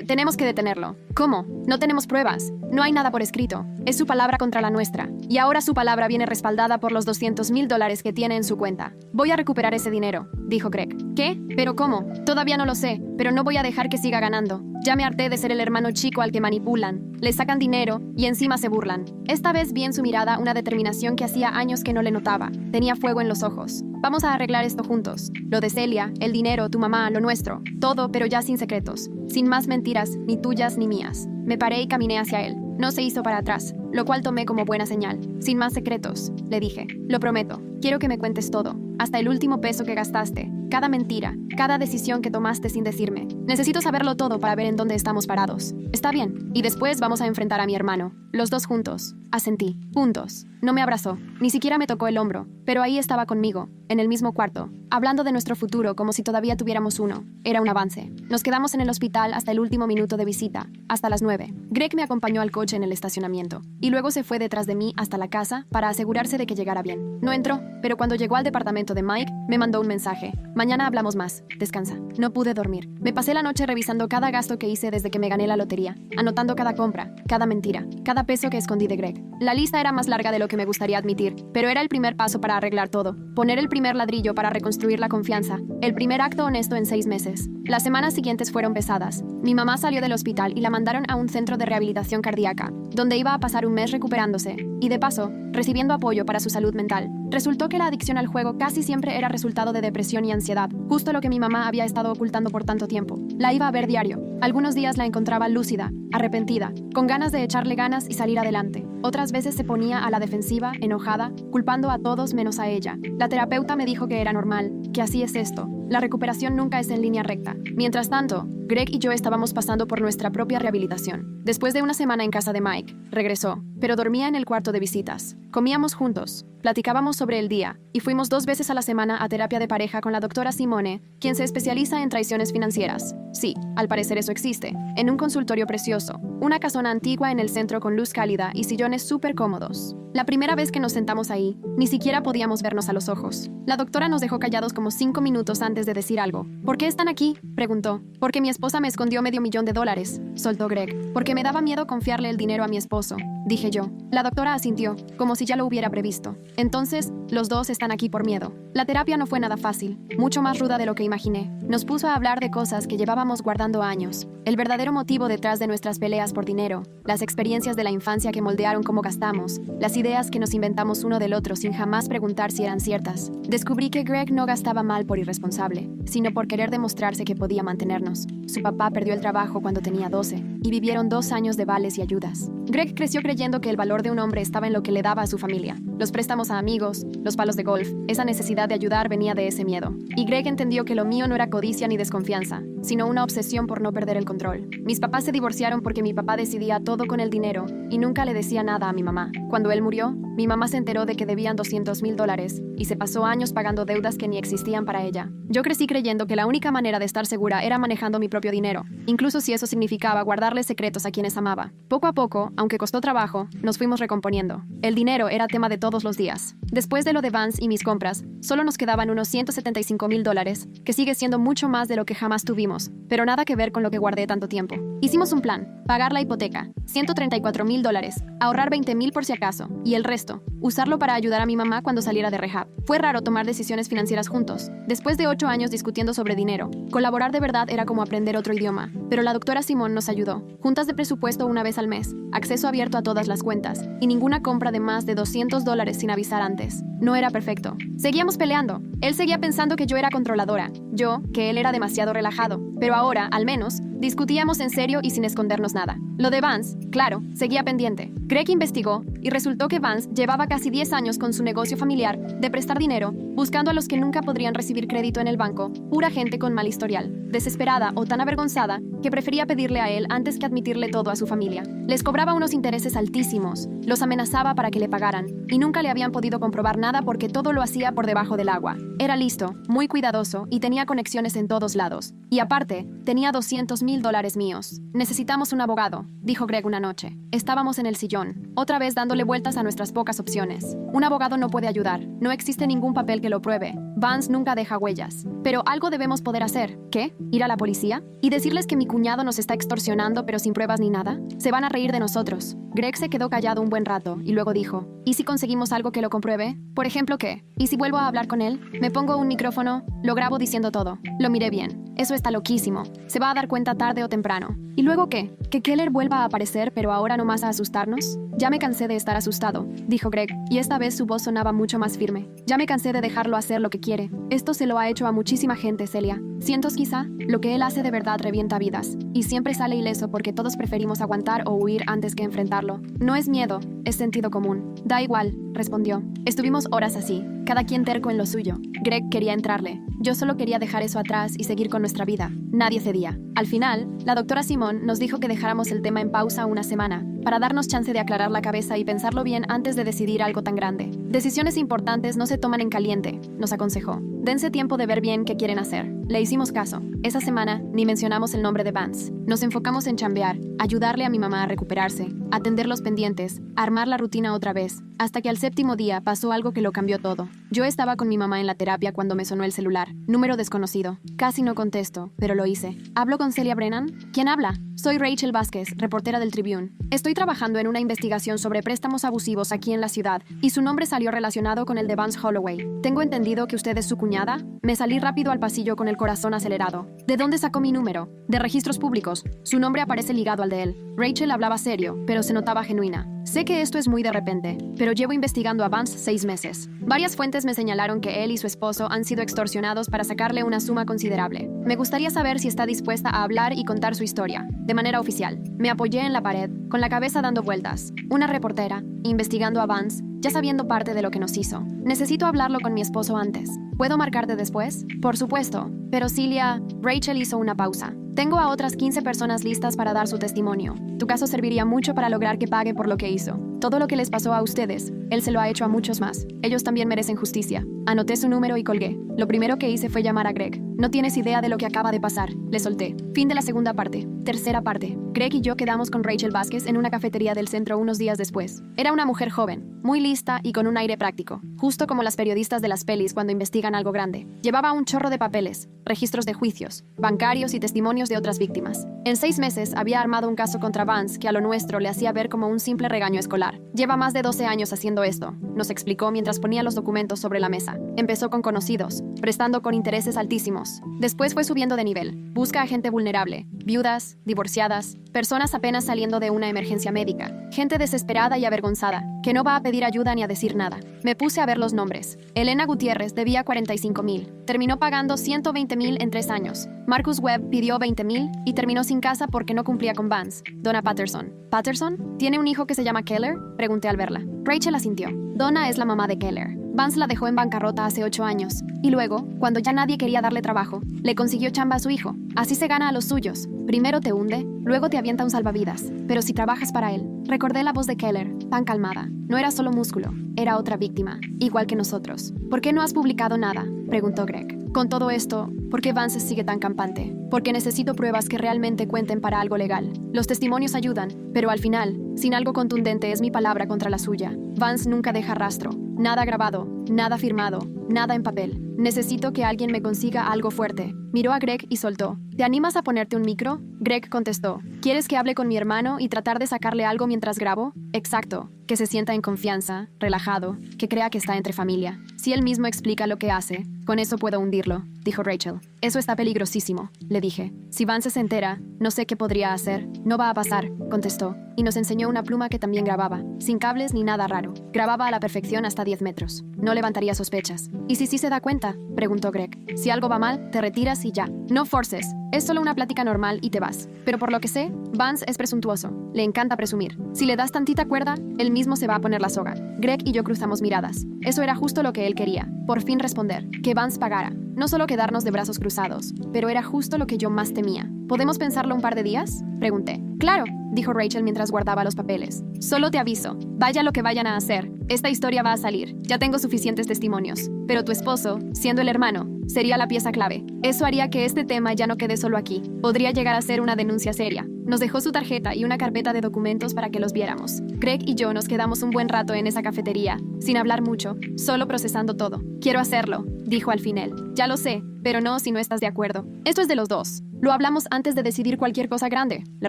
Tenemos que detenerlo. ¿Cómo? No tenemos pruebas. No hay nada por escrito. Es su palabra contra la nuestra. Y ahora su palabra viene respaldada por los $200,000 que tiene en su cuenta. Voy a recuperar ese dinero, dijo Greg. ¿Qué? ¿Pero cómo? Todavía no lo sé, pero no voy a dejar que siga ganando. Ya me harté de ser el hermano chico al que manipulan, le sacan dinero y encima se burlan. Esta vez vi en su mirada una determinación que hacía años que no le notaba. Tenía fuego en los ojos. Vamos a arreglar esto juntos. Lo de Celia, el dinero, tu mamá, lo nuestro. Todo, pero ya sin secretos. Sin más mentiras, ni tuyas ni mías. Me paré y caminé hacia él. No se hizo para atrás, lo cual tomé como buena señal. Sin más secretos, le dije. Lo prometo. Quiero que me cuentes todo. Hasta el último peso que gastaste. Cada mentira, cada decisión que tomaste sin decirme. Necesito saberlo todo para ver en dónde estamos parados. Está bien. Y después vamos a enfrentar a mi hermano. Los dos juntos. Asentí. Juntos. No me abrazó. Ni siquiera me tocó el hombro. Pero ahí estaba conmigo, en el mismo cuarto, hablando de nuestro futuro como si todavía tuviéramos uno. Era un avance. Nos quedamos en el hospital hasta el último minuto de visita, hasta las 9. Greg me acompañó al coche en el estacionamiento. Y luego se fue detrás de mí hasta la casa para asegurarse de que llegara bien. No entró, pero cuando llegó al departamento de Mike, me mandó un mensaje. Mañana hablamos más. Descansa. No pude dormir. Me pasé la noche revisando cada gasto que hice desde que me gané la lotería, anotando cada compra, cada mentira, cada peso que escondí de Greg. La lista era más larga de lo que me gustaría admitir, pero era el primer paso para arreglar todo. Poner el primer ladrillo para reconstruir la confianza. El primer acto honesto en 6 meses. Las semanas siguientes fueron pesadas. Mi mamá salió del hospital y la mandaron a un centro de rehabilitación cardíaca, donde iba a pasar un mes recuperándose y, de paso, recibiendo apoyo para su salud mental. Resultó que la adicción al juego casi siempre era resultado de depresión y ansiedad, justo lo que mi mamá había estado ocultando por tanto tiempo. La iba a ver diario. Algunos días la encontraba lúcida, arrepentida, con ganas de echarle ganas y salir adelante. Otras veces se ponía a la defensiva, enojada, culpando a todos menos a ella. La terapeuta me dijo que era normal, que así es esto. La recuperación nunca es en línea recta. Mientras tanto, Greg y yo estábamos pasando por nuestra propia rehabilitación. Después de una semana en casa de Mike, regresó. pero dormía en el cuarto de visitas. Comíamos juntos, platicábamos sobre el día y fuimos 2 veces a la semana a terapia de pareja con la doctora Simone, quien se especializa en traiciones financieras. Sí, al parecer eso existe. En un consultorio precioso, una casona antigua en el centro con luz cálida y sillones súper cómodos. La primera vez que nos sentamos ahí, ni siquiera podíamos vernos a los ojos. La doctora nos dejó callados como 5 minutos antes de decir algo. ¿Por qué están aquí?, preguntó. Porque mi esposa me escondió $500,000, soltó Greg. Porque me daba miedo confiarle el dinero a mi esposo, dije yo. La doctora asintió, como si ya lo hubiera previsto. Entonces, los dos están aquí por miedo. La terapia no fue nada fácil, mucho más ruda de lo que imaginé. Nos puso a hablar de cosas que llevábamos guardando años. El verdadero motivo detrás de nuestras peleas por dinero, las experiencias de la infancia que moldearon cómo gastamos, las ideas que nos inventamos uno del otro sin jamás preguntar si eran ciertas. Descubrí que Greg no gastaba mal por irresponsable, sino por querer demostrarse que podía mantenernos. Su papá perdió el trabajo cuando tenía 12 y vivieron 2 años de vales y ayudas. Greg creció creyendo que el valor de un hombre estaba en lo que le daba a su familia. Los préstamos a amigos, los palos de golf, esa necesidad de ayudar venía de ese miedo. Y Greg entendió que lo mío no era codicia ni desconfianza, sino una obsesión por no perder el control. Mis papás se divorciaron porque mi papá decidía todo con el dinero y nunca le decía nada a mi mamá. Cuando él murió, mi mamá se enteró de que debían $200,000 y se pasó años pagando deudas que ni existían para ella. Yo crecí creyendo que la única manera de estar segura era manejando mi propio dinero, incluso si eso significaba guardarle secretos a quienes amaba. Poco a poco, aunque costó trabajo, nos fuimos recomponiendo. El dinero era tema de todos los días. Después de lo de Vans y mis compras, solo nos quedaban unos $175,000, que sigue siendo mucho más de lo que jamás tuvimos, pero nada que ver con lo que guardé tanto tiempo. Hicimos un plan: pagar la hipoteca, $134,000, ahorrar $20,000 por si acaso, y el resto, usarlo para ayudar a mi mamá cuando saliera de rehab. Fue raro tomar decisiones financieras juntos. Después de 8 años discutiendo sobre dinero, colaborar de verdad era como aprender otro idioma, pero la doctora Simone nos ayudó. Juntas de presupuesto una vez al mes, acceso abierto a todas las cuentas, y ninguna compra de más de $200 sin avisar antes. No era perfecto. Seguíamos peleando. Él seguía pensando que yo era controladora, yo que él era demasiado relajado, pero ahora, al menos, discutíamos en serio y sin escondernos nada. Lo de Vance, claro, seguía pendiente. Greg investigó y resultó que Vance llevaba casi 10 años con su negocio familiar de prestar dinero, buscando a los que nunca podrían recibir crédito en el banco, pura gente con mal historial, desesperada o tan avergonzada que prefería pedirle a él antes que admitirle todo a su familia. Les cobraba unos intereses altísimos, los amenazaba para que le pagaran, y nunca le habían podido comprobar nada porque todo lo hacía por debajo del agua. Era listo, muy cuidadoso y tenía conexiones en todos lados. Y aparte, tenía $200,000 míos. Necesitamos un abogado, dijo Greg una noche. Estábamos en el sillón, otra vez dándole vueltas a nuestras pocas opciones. Un abogado no puede ayudar, no existe ningún papel que lo pruebe. Vance nunca deja huellas. Pero algo debemos poder hacer. ¿Qué? ¿Ir a la policía? ¿Y decirles que mi cuñado nos está extorsionando pero sin pruebas ni nada? Se van a reír de nosotros. Greg se quedó callado un buen rato y luego dijo: ¿y si conseguimos algo que lo compruebe? ¿Por ejemplo qué? ¿Y si vuelvo a hablar con él? Me pongo un micrófono, lo grabo diciendo todo. Lo miré bien. Eso está loquísimo. Se va a dar cuenta tarde o temprano. ¿Y luego qué? ¿Que Keller vuelva a aparecer pero ahora no más a asustarnos? Ya me cansé de estar asustado, dijo Greg, y esta vez su voz sonaba mucho más firme. Ya me cansé de dejarlo hacer lo que quiere. Esto se lo ha hecho a muchísima gente, Celia. Cientos quizá. Lo que él hace de verdad revienta vidas. Y siempre sale ileso porque todos preferimos aguantar o huir antes que enfrentarlo. No es miedo, es sentido común. Da igual, respondió. Estuvimos horas así, cada quien terco en lo suyo. Greg quería entrarle. Yo solo quería dejar eso atrás y seguir con nuestra vida. Nadie cedía. Al final, la doctora Simone nos dijo que dejáramos el tema en pausa una semana, para darnos chance de aclarar la cabeza y pensarlo bien antes de decidir algo tan grande. Decisiones importantes no se toman en caliente, nos aconsejó. Dense tiempo de ver bien qué quieren hacer. Le hicimos caso. Esa semana ni mencionamos el nombre de Vance. Nos enfocamos en chambear, ayudarle a mi mamá a recuperarse, atender los pendientes, armar la rutina otra vez, hasta que al 7º día pasó algo que lo cambió todo. Yo estaba con mi mamá en la terapia cuando me sonó el celular. Número desconocido. Casi no contesto, pero lo hice. ¿Hablo con Celia Brennan? ¿Quién habla? Soy Rachel Vázquez, reportera del Tribune. Estoy trabajando en una investigación sobre préstamos abusivos aquí en la ciudad, y su nombre salió relacionado con el de Vance Holloway. Tengo entendido que usted es su cuñada. Me salí rápido al pasillo con el corazón acelerado. ¿De dónde sacó mi número? De registros públicos. Su nombre aparece ligado al de él. Rachel hablaba serio, pero se notaba genuina. Sé que esto es muy de repente, pero llevo investigando a Vance 6 meses. Varias fuentes me señalaron que él y su esposo han sido extorsionados para sacarle una suma considerable. Me gustaría saber si está dispuesta a hablar y contar su historia, de manera oficial. Me apoyé en la pared, con la cabeza dando vueltas. Una reportera, investigando a Vance, ya sabiendo parte de lo que nos hizo. Necesito hablarlo con mi esposo antes. ¿Puedo marcarte después? Por supuesto. Pero Celia, Rachel hizo una pausa. Tengo a otras 15 personas listas para dar su testimonio. Tu caso serviría mucho para lograr que pague por lo que hizo. Todo lo que les pasó a ustedes, él se lo ha hecho a muchos más. Ellos también merecen justicia. Anoté su número y colgué. Lo primero que hice fue llamar a Greg. No tienes idea de lo que acaba de pasar. Le solté. Fin de la segunda parte. Tercera parte. Greg y yo quedamos con Rachel Vázquez en una cafetería del centro unos días después. Era una mujer joven, muy lista y con un aire práctico, justo como las periodistas de las pelis cuando investigan algo grande. Llevaba un chorro de papeles, registros de juicios, bancarios y testimonios de otras víctimas. En 6 meses había armado un caso contra Vance que a lo nuestro le hacía ver como un simple regaño escolar. Lleva más de 12 años haciendo esto, nos explicó mientras ponía los documentos sobre la mesa. Empezó con conocidos, prestando con intereses altísimos. Después fue subiendo de nivel. Busca a gente vulnerable, viudas, divorciadas, personas apenas saliendo de una emergencia médica, gente desesperada y avergonzada, que no va a pedir ayuda ni a decir nada. Me puse a ver los nombres. Elena Gutiérrez debía 45,000. Terminó pagando 120,000 en 3 años. Marcus Webb pidió 20,000 y terminó sin casa porque no cumplía con Vance. Donna Patterson. ¿Patterson? ¿Tiene un hijo que se llama Keller? Pregunté al verla. Rachel asintió. Donna es la mamá de Keller. Vance la dejó en bancarrota hace 8 años. Y luego, cuando ya nadie quería darle trabajo, le consiguió chamba a su hijo. Así se gana a los suyos. Primero te hunde, luego te avienta un salvavidas. Pero si trabajas para él. Recordé la voz de Keller, tan calmada. No era solo músculo, era otra víctima, igual que nosotros. ¿Por qué no has publicado nada?, preguntó Greg. Con todo esto, ¿por qué Vance sigue tan campante? Porque necesito pruebas que realmente cuenten para algo legal. Los testimonios ayudan, pero al final, sin algo contundente es mi palabra contra la suya. Vance nunca deja rastro. Nada grabado, nada firmado, nada en papel. Necesito que alguien me consiga algo fuerte. Miró a Greg y soltó. ¿Te animas a ponerte un micro? Greg contestó. ¿Quieres que hable con mi hermano y tratar de sacarle algo mientras grabo? Exacto. Que se sienta en confianza, relajado, que crea que está entre familia. Si él mismo explica lo que hace, con eso puedo hundirlo, dijo Rachel. Eso está peligrosísimo, le dije. Si Vance se entera, no sé qué podría hacer. No va a pasar, contestó, y nos enseñó una pluma que también grababa, sin cables ni nada raro. Grababa a la perfección hasta 10 metros. No levantaría sospechas. ¿Y si sí se da cuenta?, preguntó Greg. Si algo va mal, te retiras y ya. No forces. Es solo una plática normal y te vas. Pero por lo que sé, Vance es presuntuoso. Le encanta presumir. Si le das tantita cuerda, él mismo se va a poner la soga. Greg y yo cruzamos miradas. Eso era justo lo que él quería. Por fin responder. Que Vance pagara. No solo quedarnos de brazos cruzados, pero era justo lo que yo más temía. ¿Podemos pensarlo un par de días?, pregunté. Claro, dijo Rachel mientras guardaba los papeles. Solo te aviso. Vaya lo que vayan a hacer. Esta historia va a salir. Ya tengo suficientes testimonios. Pero tu esposo, siendo el hermano, sería la pieza clave. Eso haría que este tema ya no quede solo aquí. Podría llegar a ser una denuncia seria. Nos dejó su tarjeta y una carpeta de documentos para que los viéramos. Greg y yo nos quedamos un buen rato en esa cafetería, sin hablar mucho, solo procesando todo. Quiero hacerlo, dijo al final. Ya lo sé, pero no si no estás de acuerdo. Esto es de los dos. Lo hablamos antes de decidir cualquier cosa grande, le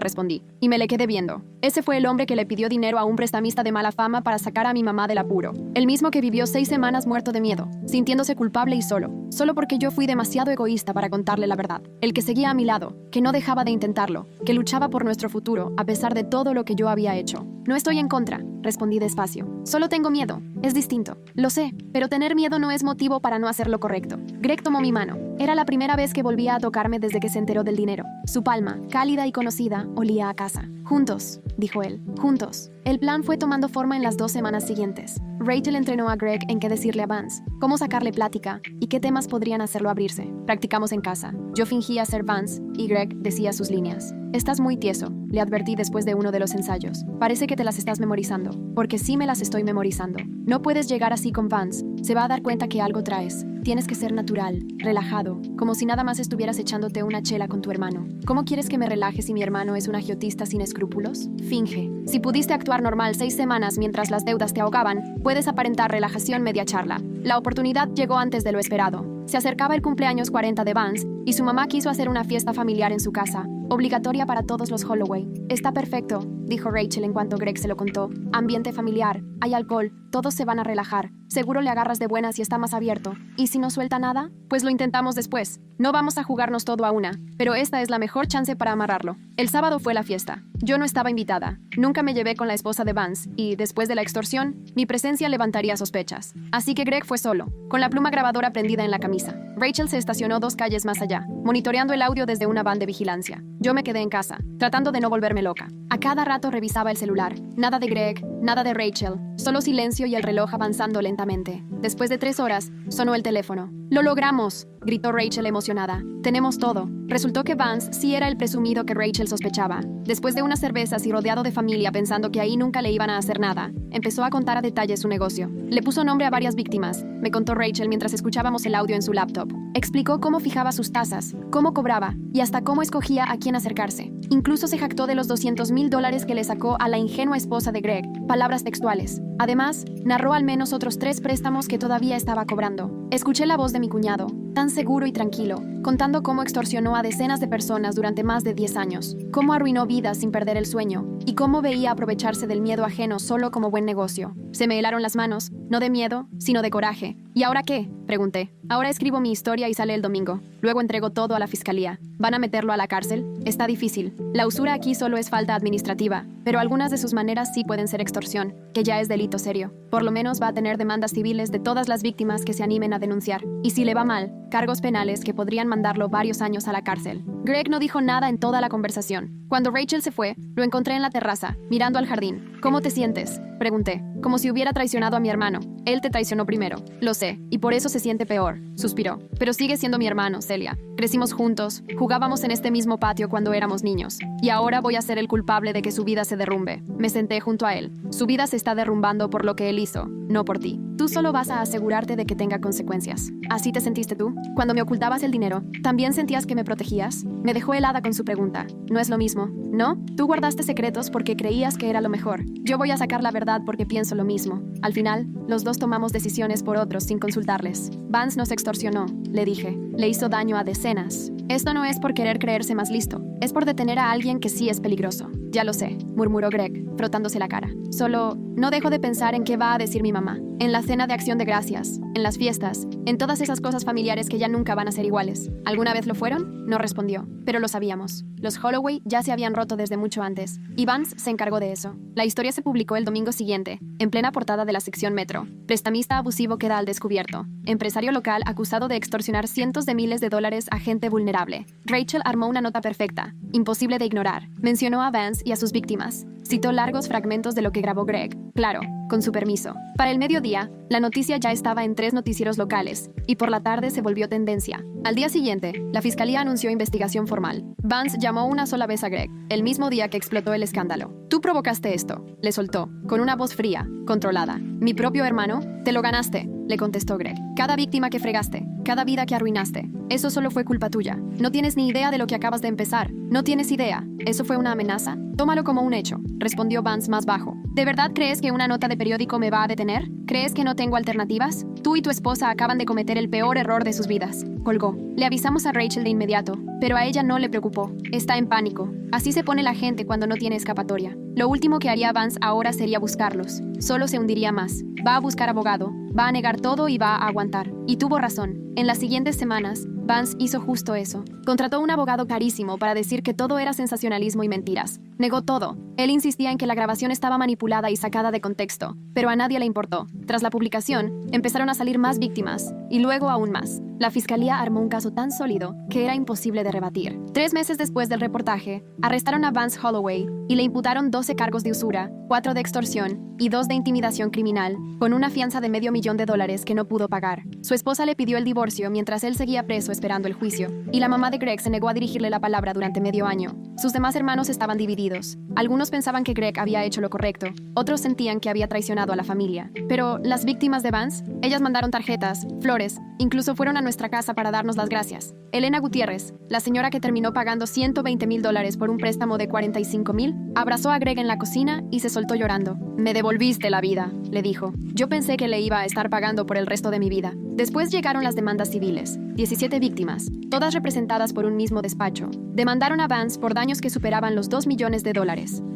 respondí, y me le quedé viendo. Ese fue el hombre que le pidió dinero a un prestamista de mala fama para sacar a mi mamá del apuro. El mismo que vivió 6 semanas muerto de miedo, sintiéndose culpable y solo porque yo fui demasiado egoísta para contarle la verdad. El que seguía a mi lado, que no dejaba de intentarlo, que luchaba por nuestro futuro a pesar de todo lo que yo había hecho. No estoy en contra, respondí despacio. Solo tengo miedo. Es distinto. Lo sé, pero tener miedo no es motivo para no hacer lo correcto. Greg tomó mi mano. Era la primera vez que volvía a tocarme desde que se enteró del dinero. Su palma, cálida y conocida, olía a casa. Juntos, dijo él. Juntos. El plan fue tomando forma en las 2 semanas siguientes. Rachel entrenó a Greg en qué decirle a Vance, cómo sacarle plática y qué temas podrían hacerlo abrirse. Practicamos en casa. Yo fingía ser Vance y Greg decía sus líneas. Estás muy tieso, le advertí después de uno de los ensayos. Parece que te las estás memorizando. Porque sí me las estoy memorizando. No puedes llegar así con Vance. Se va a dar cuenta que algo traes. Tienes que ser natural, relajado, como si nada más estuvieras echándote una chela con tu hermano. ¿Cómo quieres que me relaje si mi hermano es un agiotista sin escrúpulos? Finge. Si pudiste actuar normal 6 semanas mientras las deudas te ahogaban, puedes aparentar relajación media charla. La oportunidad llegó antes de lo esperado. Se acercaba el cumpleaños 40 de Vance y su mamá quiso hacer una fiesta familiar en su casa, obligatoria para todos los Holloway. Está perfecto, dijo Rachel en cuanto Greg se lo contó. Ambiente familiar, hay alcohol, todos se van a relajar. Seguro le agarras de buenas y está más abierto. ¿Y si no suelta nada? Pues lo intentamos después. No vamos a jugarnos todo a una, pero esta es la mejor chance para amarrarlo. El sábado fue la fiesta. Yo no estaba invitada. Nunca me llevé con la esposa de Vance y, después de la extorsión, mi presencia levantaría sospechas. Así que Greg fue solo, con la pluma grabadora prendida en la camisa. Rachel se estacionó 2 calles más allá, monitoreando el audio desde una van de vigilancia. Yo me quedé en casa, tratando de no volverme loca. A cada rato revisaba el celular. Nada de Greg, nada de Rachel, solo silencio y el reloj avanzando lentamente. Después de 3 horas, sonó el teléfono. ¡Lo logramos!, gritó Rachel emocionada. Tenemos todo. Resultó que Vance sí era el presumido que Rachel sospechaba. Después de unas cervezas y rodeado de familia pensando que ahí nunca le iban a hacer nada, empezó a contar a detalle su negocio. Le puso nombre a varias víctimas, me contó Rachel mientras escuchábamos el audio en su laptop. Explicó cómo fijaba sus tasas, cómo cobraba y hasta cómo escogía a quién acercarse. Incluso se jactó de los $200,000 que le sacó a la ingenua esposa de Greg, palabras textuales. Además, narró al menos otros 3 préstamos que todavía estaba cobrando. Escuché la voz de mi cuñado, tan seguro y tranquilo, contando cómo extorsionó a decenas de personas durante más de 10 años, cómo arruinó vidas sin perder el sueño y cómo veía aprovecharse del miedo ajeno solo como buen negocio. Se me helaron las manos, no de miedo, sino de coraje. ¿Y ahora qué?, pregunté. Ahora escribo mi historia y sale el domingo. Luego entrego todo a la fiscalía. ¿Van a meterlo a la cárcel? Está difícil. La usura aquí solo es falta administrativa, pero algunas de sus maneras sí pueden ser extorsión, que ya es delito serio. Por lo menos va a tener demandas civiles de todas las víctimas que se animen a denunciar. Y si le va mal, cargos penales que podrían mandarlo varios años a la cárcel. Greg no dijo nada en toda la conversación. Cuando Rachel se fue, lo encontré en la terraza, mirando al jardín. ¿Cómo te sientes?, pregunté. Como si hubiera traicionado a mi hermano. Él te traicionó primero. Lo sé, y por eso se siente peor, suspiró. Pero sigue siendo mi hermano, Celia. Crecimos juntos, jugábamos en este mismo patio cuando éramos niños. Y ahora voy a ser el culpable de que su vida se derrumbe. Me senté junto a él. Su vida se está derrumbando por lo que él hizo, no por ti. Tú solo vas a asegurarte de que tenga consecuencias. ¿Así te sentiste tú? Cuando me ocultabas el dinero, ¿también sentías que me protegías? Me dejó helada con su pregunta. No es lo mismo, ¿no? Tú guardaste secretos porque creías que era lo mejor. Yo voy a sacar la verdad porque pienso lo mismo. Al final, los dos tomamos decisiones por otros sin consultarles. Vance nos extorsionó, le dije. Le hizo daño a decenas. Esto no es por querer creerse más listo. Es por detener a alguien que sí es peligroso. Ya lo sé, murmuró Greg, frotándose la cara. Solo, no dejo de pensar en qué va a decir mi mamá. En la cena de Acción de Gracias, en las fiestas, en todas esas cosas familiares que ya nunca van a ser iguales. ¿Alguna vez lo fueron? No respondió, pero lo sabíamos. Los Holloway ya se habían roto desde mucho antes, y Vance se encargó de eso. La historia se publicó el domingo siguiente, en plena portada de la sección Metro. Prestamista abusivo queda al descubierto. Empresario local acusado de extorsionar cientos de miles de dólares a gente vulnerable. Rachel armó una nota perfecta, imposible de ignorar. Mencionó a Vance y a sus víctimas. Citó largos fragmentos de lo que grabó Greg, claro, con su permiso. Para el mediodía, la noticia ya estaba en 3 noticieros locales, y por la tarde se volvió tendencia. Al día siguiente, la fiscalía anunció investigación formal. Vance llamó una sola vez a Greg, el mismo día que explotó el escándalo. Tú provocaste esto, le soltó, con una voz fría, controlada. Mi propio hermano, te lo ganaste, le contestó Greg. Cada víctima que fregaste, cada vida que arruinaste, eso solo fue culpa tuya. No tienes ni idea de lo que acabas de empezar. No tienes idea. ¿Eso fue una amenaza? Tómalo como un hecho, respondió Vance más bajo. ¿De verdad crees que una nota de periódico me va a detener? ¿Crees que no tengo alternativas? Tú y tu esposa acaban de cometer el peor error de sus vidas. Colgó. Le avisamos a Rachel de inmediato, pero a ella no le preocupó. Está en pánico. Así se pone la gente cuando no tiene escapatoria. Lo último que haría Vance ahora sería buscarlos. Solo se hundiría más. Va a buscar abogado, va a negar todo y va a aguantar. Y tuvo razón. En las siguientes semanas, Vance hizo justo eso. Contrató un abogado carísimo para decir que todo era sensacionalismo y mentiras. Negó todo. Él insistía en que la grabación estaba manipulada y sacada de contexto, pero a nadie le importó. Tras la publicación, empezaron a salir más víctimas, y luego aún más. La fiscalía armó un caso tan sólido que era imposible de rebatir. 3 meses después del reportaje, arrestaron a Vance Holloway y le imputaron 12 cargos de usura, 4 de extorsión y 2 de intimidación criminal, con una fianza de $500,000 que no pudo pagar. Su esposa le pidió el divorcio mientras él seguía preso esperando el juicio, y la mamá de Greg se negó a dirigirle la palabra durante medio año. Sus demás hermanos estaban divididos. Algunos pensaban que Greg había hecho lo correcto, otros sentían que había traicionado a la familia. Pero las víctimas de Vance, ellas mandaron tarjetas, flores, incluso fueron a nuestra casa para darnos las gracias. Elena Gutiérrez, la señora que terminó pagando $120,000 por un préstamo de $45,000, abrazó a Greg en la cocina y se soltó llorando. Me devolviste la vida, le dijo. Yo pensé que le iba a estar pagando por el resto de mi vida. Después llegaron las demandas civiles, 17 víctimas, todas representadas por un mismo despacho. Demandaron a Vance por daños que superaban los $2 millones.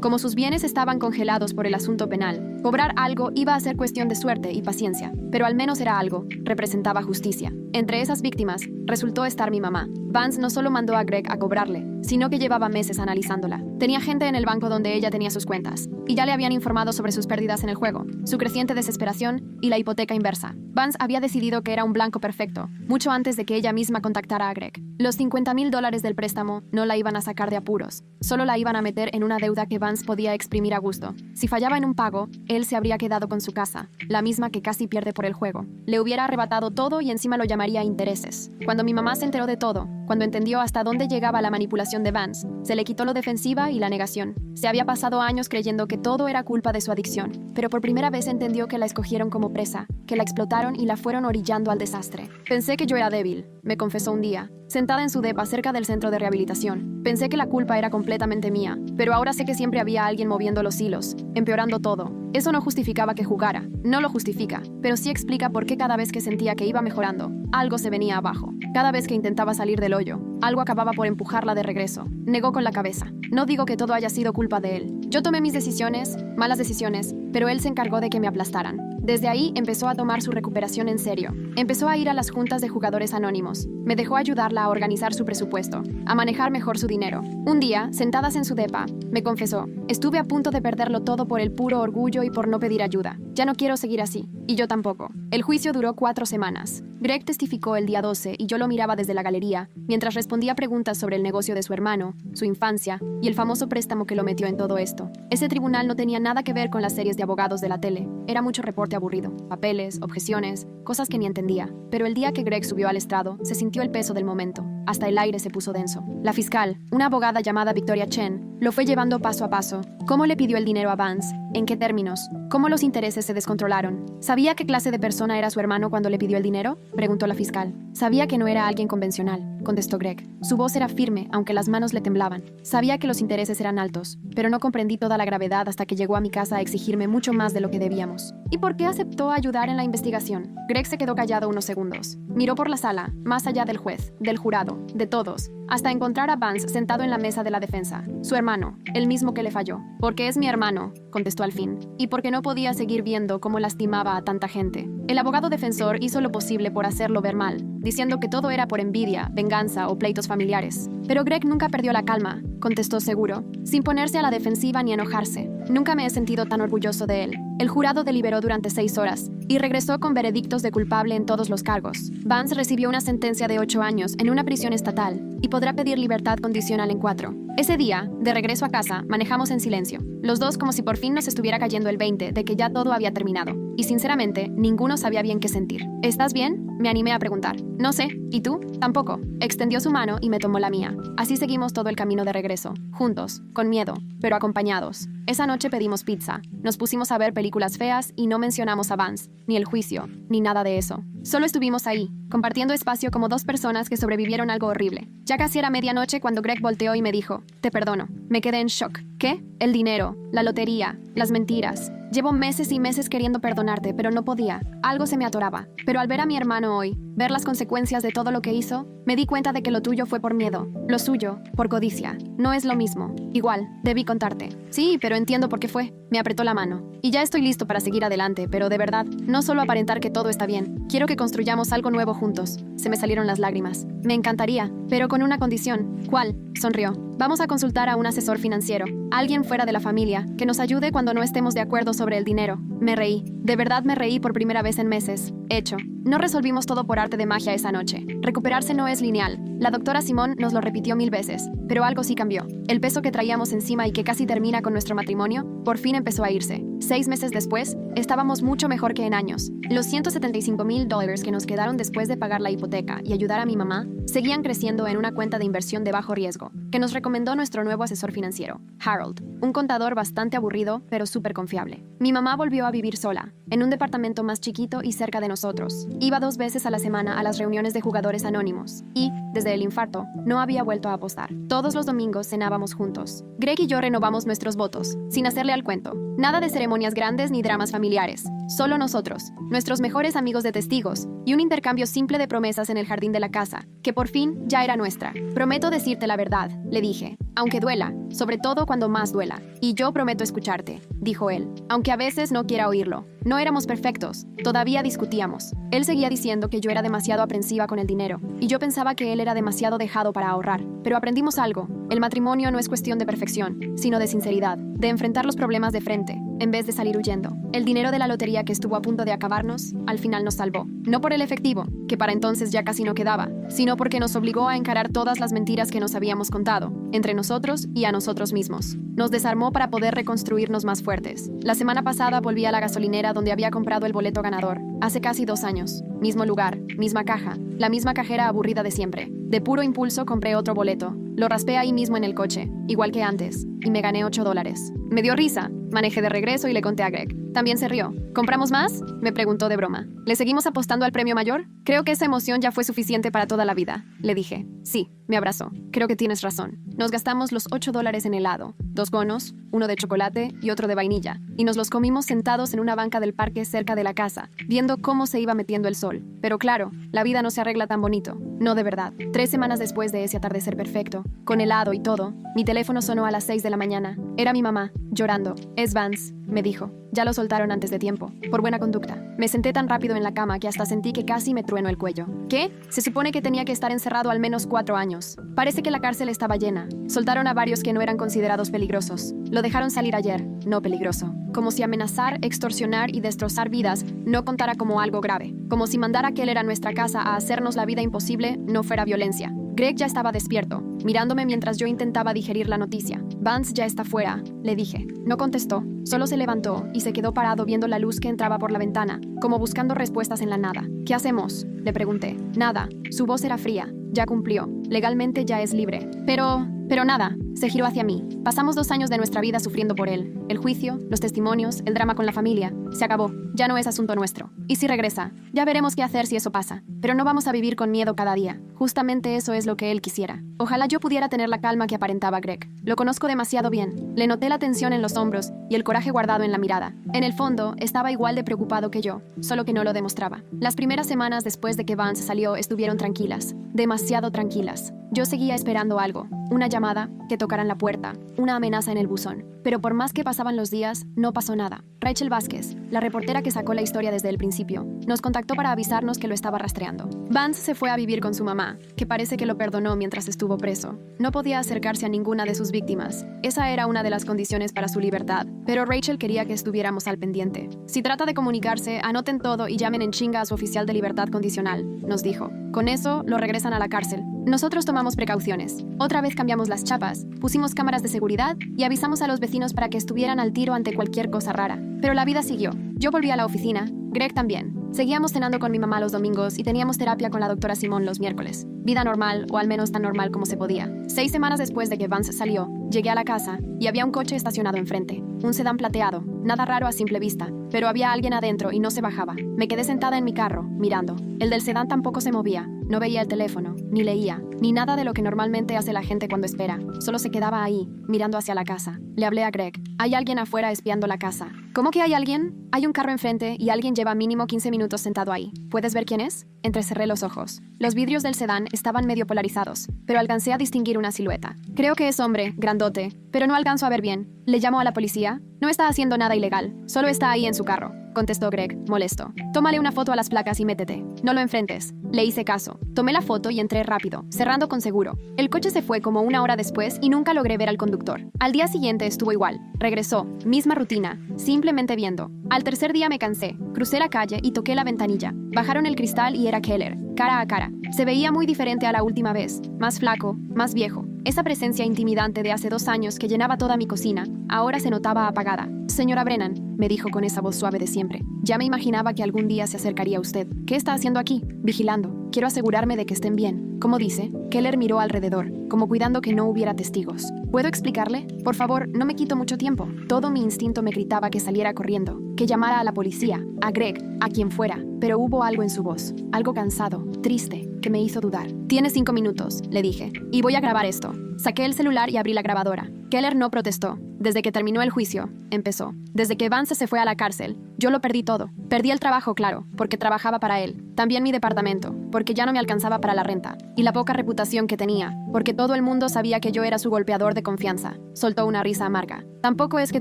Como sus bienes estaban congelados por el asunto penal, cobrar algo iba a ser cuestión de suerte y paciencia, pero al menos era algo, representaba justicia. Entre esas víctimas, resultó estar mi mamá. Vance no solo mandó a Greg a cobrarle, sino que llevaba meses analizándola. Tenía gente en el banco donde ella tenía sus cuentas, y ya le habían informado sobre sus pérdidas en el juego, su creciente desesperación y la hipoteca inversa. Vance había decidido que era un blanco perfecto, mucho antes de que ella misma contactara a Greg. Los $50,000 del préstamo no la iban a sacar de apuros, solo la iban a meter en una deuda que Vance podía exprimir a gusto. Si fallaba en un pago, él se habría quedado con su casa, la misma que casi pierde por el juego. Le hubiera arrebatado todo y encima lo llamaría llamaría intereses. Cuando mi mamá se enteró de todo, cuando entendió hasta dónde llegaba la manipulación de Vance, se le quitó lo defensiva y la negación. Se había pasado años creyendo que todo era culpa de su adicción, pero por primera vez entendió que la escogieron como presa, que la explotaron y la fueron orillando al desastre. Pensé que yo era débil, me confesó un día, sentada en su depa cerca del centro de rehabilitación. Pensé que la culpa era completamente mía, pero ahora sé que siempre había alguien moviendo los hilos, empeorando todo. Eso no justificaba que jugara, no lo justifica, pero sí explica por qué cada vez que sentía que iba mejorando, algo se venía abajo. Cada vez que intentaba salir del hoyo, algo acababa por empujarla de regreso. Negó con la cabeza. No digo que todo haya sido culpa de él. Yo tomé mis decisiones, malas decisiones, pero él se encargó de que me aplastaran. Desde ahí empezó a tomar su recuperación en serio. Empezó a ir a las juntas de jugadores anónimos. Me dejó ayudarla a organizar su presupuesto, a manejar mejor su dinero. Un día, sentadas en su depa, me confesó, estuve a punto de perderlo todo por el puro orgullo y por no pedir ayuda. Ya no quiero seguir así. Y yo tampoco. El juicio duró 4 semanas. Greg testificó el día 12 y yo lo miraba desde la galería, mientras respondía preguntas sobre el negocio de su hermano, su infancia y el famoso préstamo que lo metió en todo esto. Ese tribunal no tenía nada que ver con las series de abogados de la tele. Era mucho reporte aburrido, papeles, objeciones, cosas que ni entendía. Pero el día que Greg subió al estrado, se sintió el peso del momento. Hasta el aire se puso denso. La fiscal, una abogada llamada Victoria Chen, lo fue llevando paso a paso. ¿Cómo le pidió el dinero a Vance? ¿En qué términos? ¿Cómo los intereses se descontrolaron? ¿Sabía qué clase de persona era su hermano cuando le pidió el dinero? Preguntó la fiscal. Sabía que no era alguien convencional, contestó Greg. Su voz era firme, aunque las manos le temblaban. Sabía que los intereses eran altos, pero no comprendí toda la gravedad hasta que llegó a mi casa a exigirme mucho más de lo que debíamos. ¿Y por qué aceptó ayudar en la investigación? Greg se quedó callado unos segundos. Miró por la sala, más allá del juez, del jurado, de todos, hasta encontrar a Vance sentado en la mesa de la defensa. Su hermano, el mismo que le falló. Porque es mi hermano, contestó al fin, y porque no podía seguir viendo cómo lastimaba a tanta gente. El abogado defensor hizo lo posible por hacerlo ver mal, diciendo que todo era por envidia, venganza o pleitos familiares. Pero Greg nunca perdió la calma, contestó seguro, sin ponerse a la defensiva ni enojarse. Nunca me he sentido tan orgulloso de él. El jurado deliberó durante 6 horas y regresó con veredictos de culpable en todos los cargos. Vance recibió una sentencia de 8 años en una prisión estatal y podrá pedir libertad condicional en 4. Ese día, de regreso a casa, manejamos en silencio. Los dos como si por fin nos estuviera cayendo el 20 de que ya todo había terminado. Y sinceramente, ninguno sabía bien qué sentir. ¿Estás bien? Me animé a preguntar. No sé. ¿Y tú? Tampoco. Extendió su mano y me tomó la mía. Así seguimos todo el camino de regreso. Juntos, con miedo, pero acompañados. Esa noche pedimos pizza. Nos pusimos a ver películas feas y no mencionamos a Vance, ni el juicio, ni nada de eso. Solo estuvimos ahí, compartiendo espacio como 2 personas que sobrevivieron algo horrible. Ya casi era medianoche cuando Greg volteó y me dijo, te perdono. Me quedé en shock. ¿Qué? El dinero, la lotería, las mentiras. Llevo meses y meses queriendo perdonarte, pero no podía. Algo se me atoraba. Pero al ver a mi hermano hoy, ver las consecuencias de todo lo que hizo, me di cuenta de que lo tuyo fue por miedo, lo suyo, por codicia. No es lo mismo. Igual, debí contarte. Sí, pero entiendo por qué fue. Me apretó la mano. Y ya estoy listo para seguir adelante, pero de verdad, no solo aparentar que todo está bien. Quiero que construyamos algo nuevo juntos. Se me salieron las lágrimas. Me encantaría, pero con una condición. ¿Cuál? Sonrió. Vamos a consultar a un asesor financiero, alguien fuera de la familia, que nos ayude cuando no estemos de acuerdo sobre el dinero. Me reí. De verdad me reí por primera vez en meses. Hecho. No resolvimos todo por arte de magia esa noche. Recuperarse no es lineal. La doctora Simón nos lo repitió 1000 veces, pero algo sí cambió. El peso que traíamos encima y que casi termina con nuestro matrimonio, por fin empezó a irse. 6 meses después, estábamos mucho mejor que en años. Los $175,000 que nos quedaron después de pagar la hipoteca y ayudar a mi mamá, seguían creciendo en una cuenta de inversión de bajo riesgo, que nos recomendó nuestro nuevo asesor financiero, Harold, un contador bastante aburrido, pero súper confiable. Mi mamá volvió a vivir sola, en un departamento más chiquito y cerca de nosotros. Iba 2 veces a la semana a las reuniones de jugadores anónimos y, desde el infarto, no había vuelto a apostar. Todos los domingos cenábamos juntos. Greg y yo renovamos nuestros votos, sin hacerle al cuento. Nada de ceremonias grandes ni dramas familiares. Solo nosotros, nuestros mejores amigos de testigos, y un intercambio simple de promesas en el jardín de la casa, que por fin ya era nuestra. Prometo decirte la verdad, le dije, aunque duela, sobre todo cuando más duela. Y yo prometo escucharte, dijo él, aunque a veces no quiera oírlo. No éramos perfectos, todavía discutíamos. Él seguía diciendo que yo era demasiado aprensiva con el dinero, y yo pensaba que él era demasiado dejado para ahorrar. Pero aprendimos algo. El matrimonio no es cuestión de perfección, sino de sinceridad, de enfrentar los problemas de frente, en vez de salir huyendo. El dinero de la lotería que estuvo a punto de acabarnos, al final nos salvó. No por el efectivo, que para entonces ya casi no quedaba, sino porque nos obligó a encarar todas las mentiras que nos habíamos contado, entre nosotros y a nosotros mismos. Nos desarmó para poder reconstruirnos más fuertes. La semana pasada volví a la gasolinera donde había comprado el boleto ganador, hace casi 2 años. Mismo lugar, misma caja, la misma cajera aburrida de siempre. De puro impulso compré otro boleto. Lo raspé ahí mismo en el coche, igual que antes, y me gané $8. Me dio risa. Manejé de regreso y le conté a Greg. También se rió. ¿Compramos más?, me preguntó de broma. ¿Le seguimos apostando al premio mayor? Creo que esa emoción ya fue suficiente para toda la vida, le dije. Sí, me abrazó. Creo que tienes razón. Nos gastamos los $8 en helado, 2 conos, uno de chocolate y otro de vainilla, y nos los comimos sentados en una banca del parque cerca de la casa, viendo cómo se iba metiendo el sol. Pero claro, la vida no se arregla tan bonito. No de verdad. 3 semanas después de ese atardecer perfecto, con helado y todo, mi teléfono sonó a las 6 de la mañana. Era mi mamá, llorando. Es Vance, me dijo. Ya lo soltaron antes de tiempo, por buena conducta. Me senté tan rápido en la cama que hasta sentí que casi me truenó el cuello. ¿Qué? Se supone que tenía que estar encerrado al menos 4 años. Parece que la cárcel estaba llena. Soltaron a varios que no eran considerados peligrosos. Lo dejaron salir ayer, no peligroso. Como si amenazar, extorsionar y destrozar vidas no contara como algo grave. Como si mandar a Keller a nuestra casa a hacernos la vida imposible no fuera violencia. Greg ya estaba despierto, mirándome mientras yo intentaba digerir la noticia. Vance ya está fuera, le dije. No contestó, solo se levantó y se quedó parado viendo la luz que entraba por la ventana, como buscando respuestas en la nada. ¿Qué hacemos?, le pregunté. Nada. Su voz era fría. Ya cumplió. Legalmente ya es libre. Pero nada. Se giró hacia mí. Pasamos 2 años de nuestra vida sufriendo por él. El juicio, los testimonios, el drama con la familia. Se acabó. Ya no es asunto nuestro. ¿Y si regresa? Ya veremos qué hacer si eso pasa. Pero no vamos a vivir con miedo cada día. Justamente eso es lo que él quisiera. Ojalá yo pudiera tener la calma que aparentaba Greg. Lo conozco demasiado bien. Le noté la tensión en los hombros y el coraje guardado en la mirada. En el fondo, estaba igual de preocupado que yo, solo que no lo demostraba. Las primeras semanas después de que Vance salió estuvieron tranquilas. Demasiado tranquilas. Yo seguía esperando algo. Una llamada, que tocaran la puerta, una amenaza en el buzón. Pero por más que pasaban los días, no pasó nada. Rachel Vázquez, la reportera que sacó la historia desde el principio, nos contactó para avisarnos que lo estaba rastreando. Vance se fue a vivir con su mamá, que parece que lo perdonó mientras estuvo preso. No podía acercarse a ninguna de sus víctimas. Esa era una de las condiciones para su libertad, pero Rachel quería que estuviéramos al pendiente. Si trata de comunicarse, anoten todo y llamen en chinga a su oficial de libertad condicional, nos dijo. Con eso, lo regresan a la cárcel. Nosotros tomamos precauciones. Otra vez cambiamos las chapas, pusimos cámaras de seguridad y avisamos a los vecinos para que estuvieran al tiro ante cualquier cosa rara. Pero la vida siguió. Yo volví a la oficina, Greg también. Seguíamos cenando con mi mamá los domingos y teníamos terapia con la doctora Simón los miércoles. Vida normal, o al menos tan normal como se podía. 6 semanas después de que Vance salió, llegué a la casa y había un coche estacionado enfrente. Un sedán plateado, nada raro a simple vista, pero había alguien adentro y no se bajaba. Me quedé sentada en mi carro, mirando. El del sedán tampoco se movía. No veía el teléfono, ni leía, ni nada de lo que normalmente hace la gente cuando espera. Solo se quedaba ahí, mirando hacia la casa. Le hablé a Greg. Hay alguien afuera espiando la casa. ¿Cómo que hay alguien? Hay un carro enfrente y alguien lleva mínimo 15 minutos sentado ahí. ¿Puedes ver quién es? Entrecerré los ojos. Los vidrios del sedán estaban medio polarizados, pero alcancé a distinguir una silueta. Creo que es hombre, grandote, pero no alcanzo a ver bien. ¿Le llamo a la policía? No está haciendo nada ilegal, solo está ahí en su carro, contestó Greg, molesto. Tómale una foto a las placas y métete. No lo enfrentes. Le hice caso. Tomé la foto y entré rápido, cerrando con seguro. El coche se fue como 1 hora después y nunca logré ver al conductor. Al día siguiente estuvo igual. Regresó. Misma rutina. Simplemente viendo. Al tercer día me cansé. Crucé la calle y toqué la ventanilla. Bajaron el cristal y era Keller, cara a cara. Se veía muy diferente a la última vez. Más flaco, más viejo. Esa presencia intimidante de hace 2 años que llenaba toda mi cocina, ahora se notaba apagada. Señora Brennan, me dijo con esa voz suave de siempre. Ya me imaginaba que algún día se acercaría a usted. ¿Qué está haciendo aquí? Vigilando. Quiero asegurarme de que estén bien. ¿Cómo dice? Keller miró alrededor, como cuidando que no hubiera testigos. ¿Puedo explicarle? Por favor, no me quito mucho tiempo. Todo mi instinto me gritaba que saliera corriendo, que llamara a la policía, a Greg, a quien fuera. Pero hubo algo en su voz, algo cansado, triste, que me hizo dudar. Tienes 5 minutos, le dije, y voy a grabar esto. Saqué el celular y abrí la grabadora. Keller no protestó. Desde que terminó el juicio, empezó. Desde que Vance se fue a la cárcel, yo lo perdí todo. Perdí el trabajo, claro, porque trabajaba para él. También mi departamento, porque ya no me alcanzaba para la renta. Y la poca reputación que tenía, porque todo el mundo sabía que yo era su golpeador de confianza. Soltó una risa amarga. Tampoco es que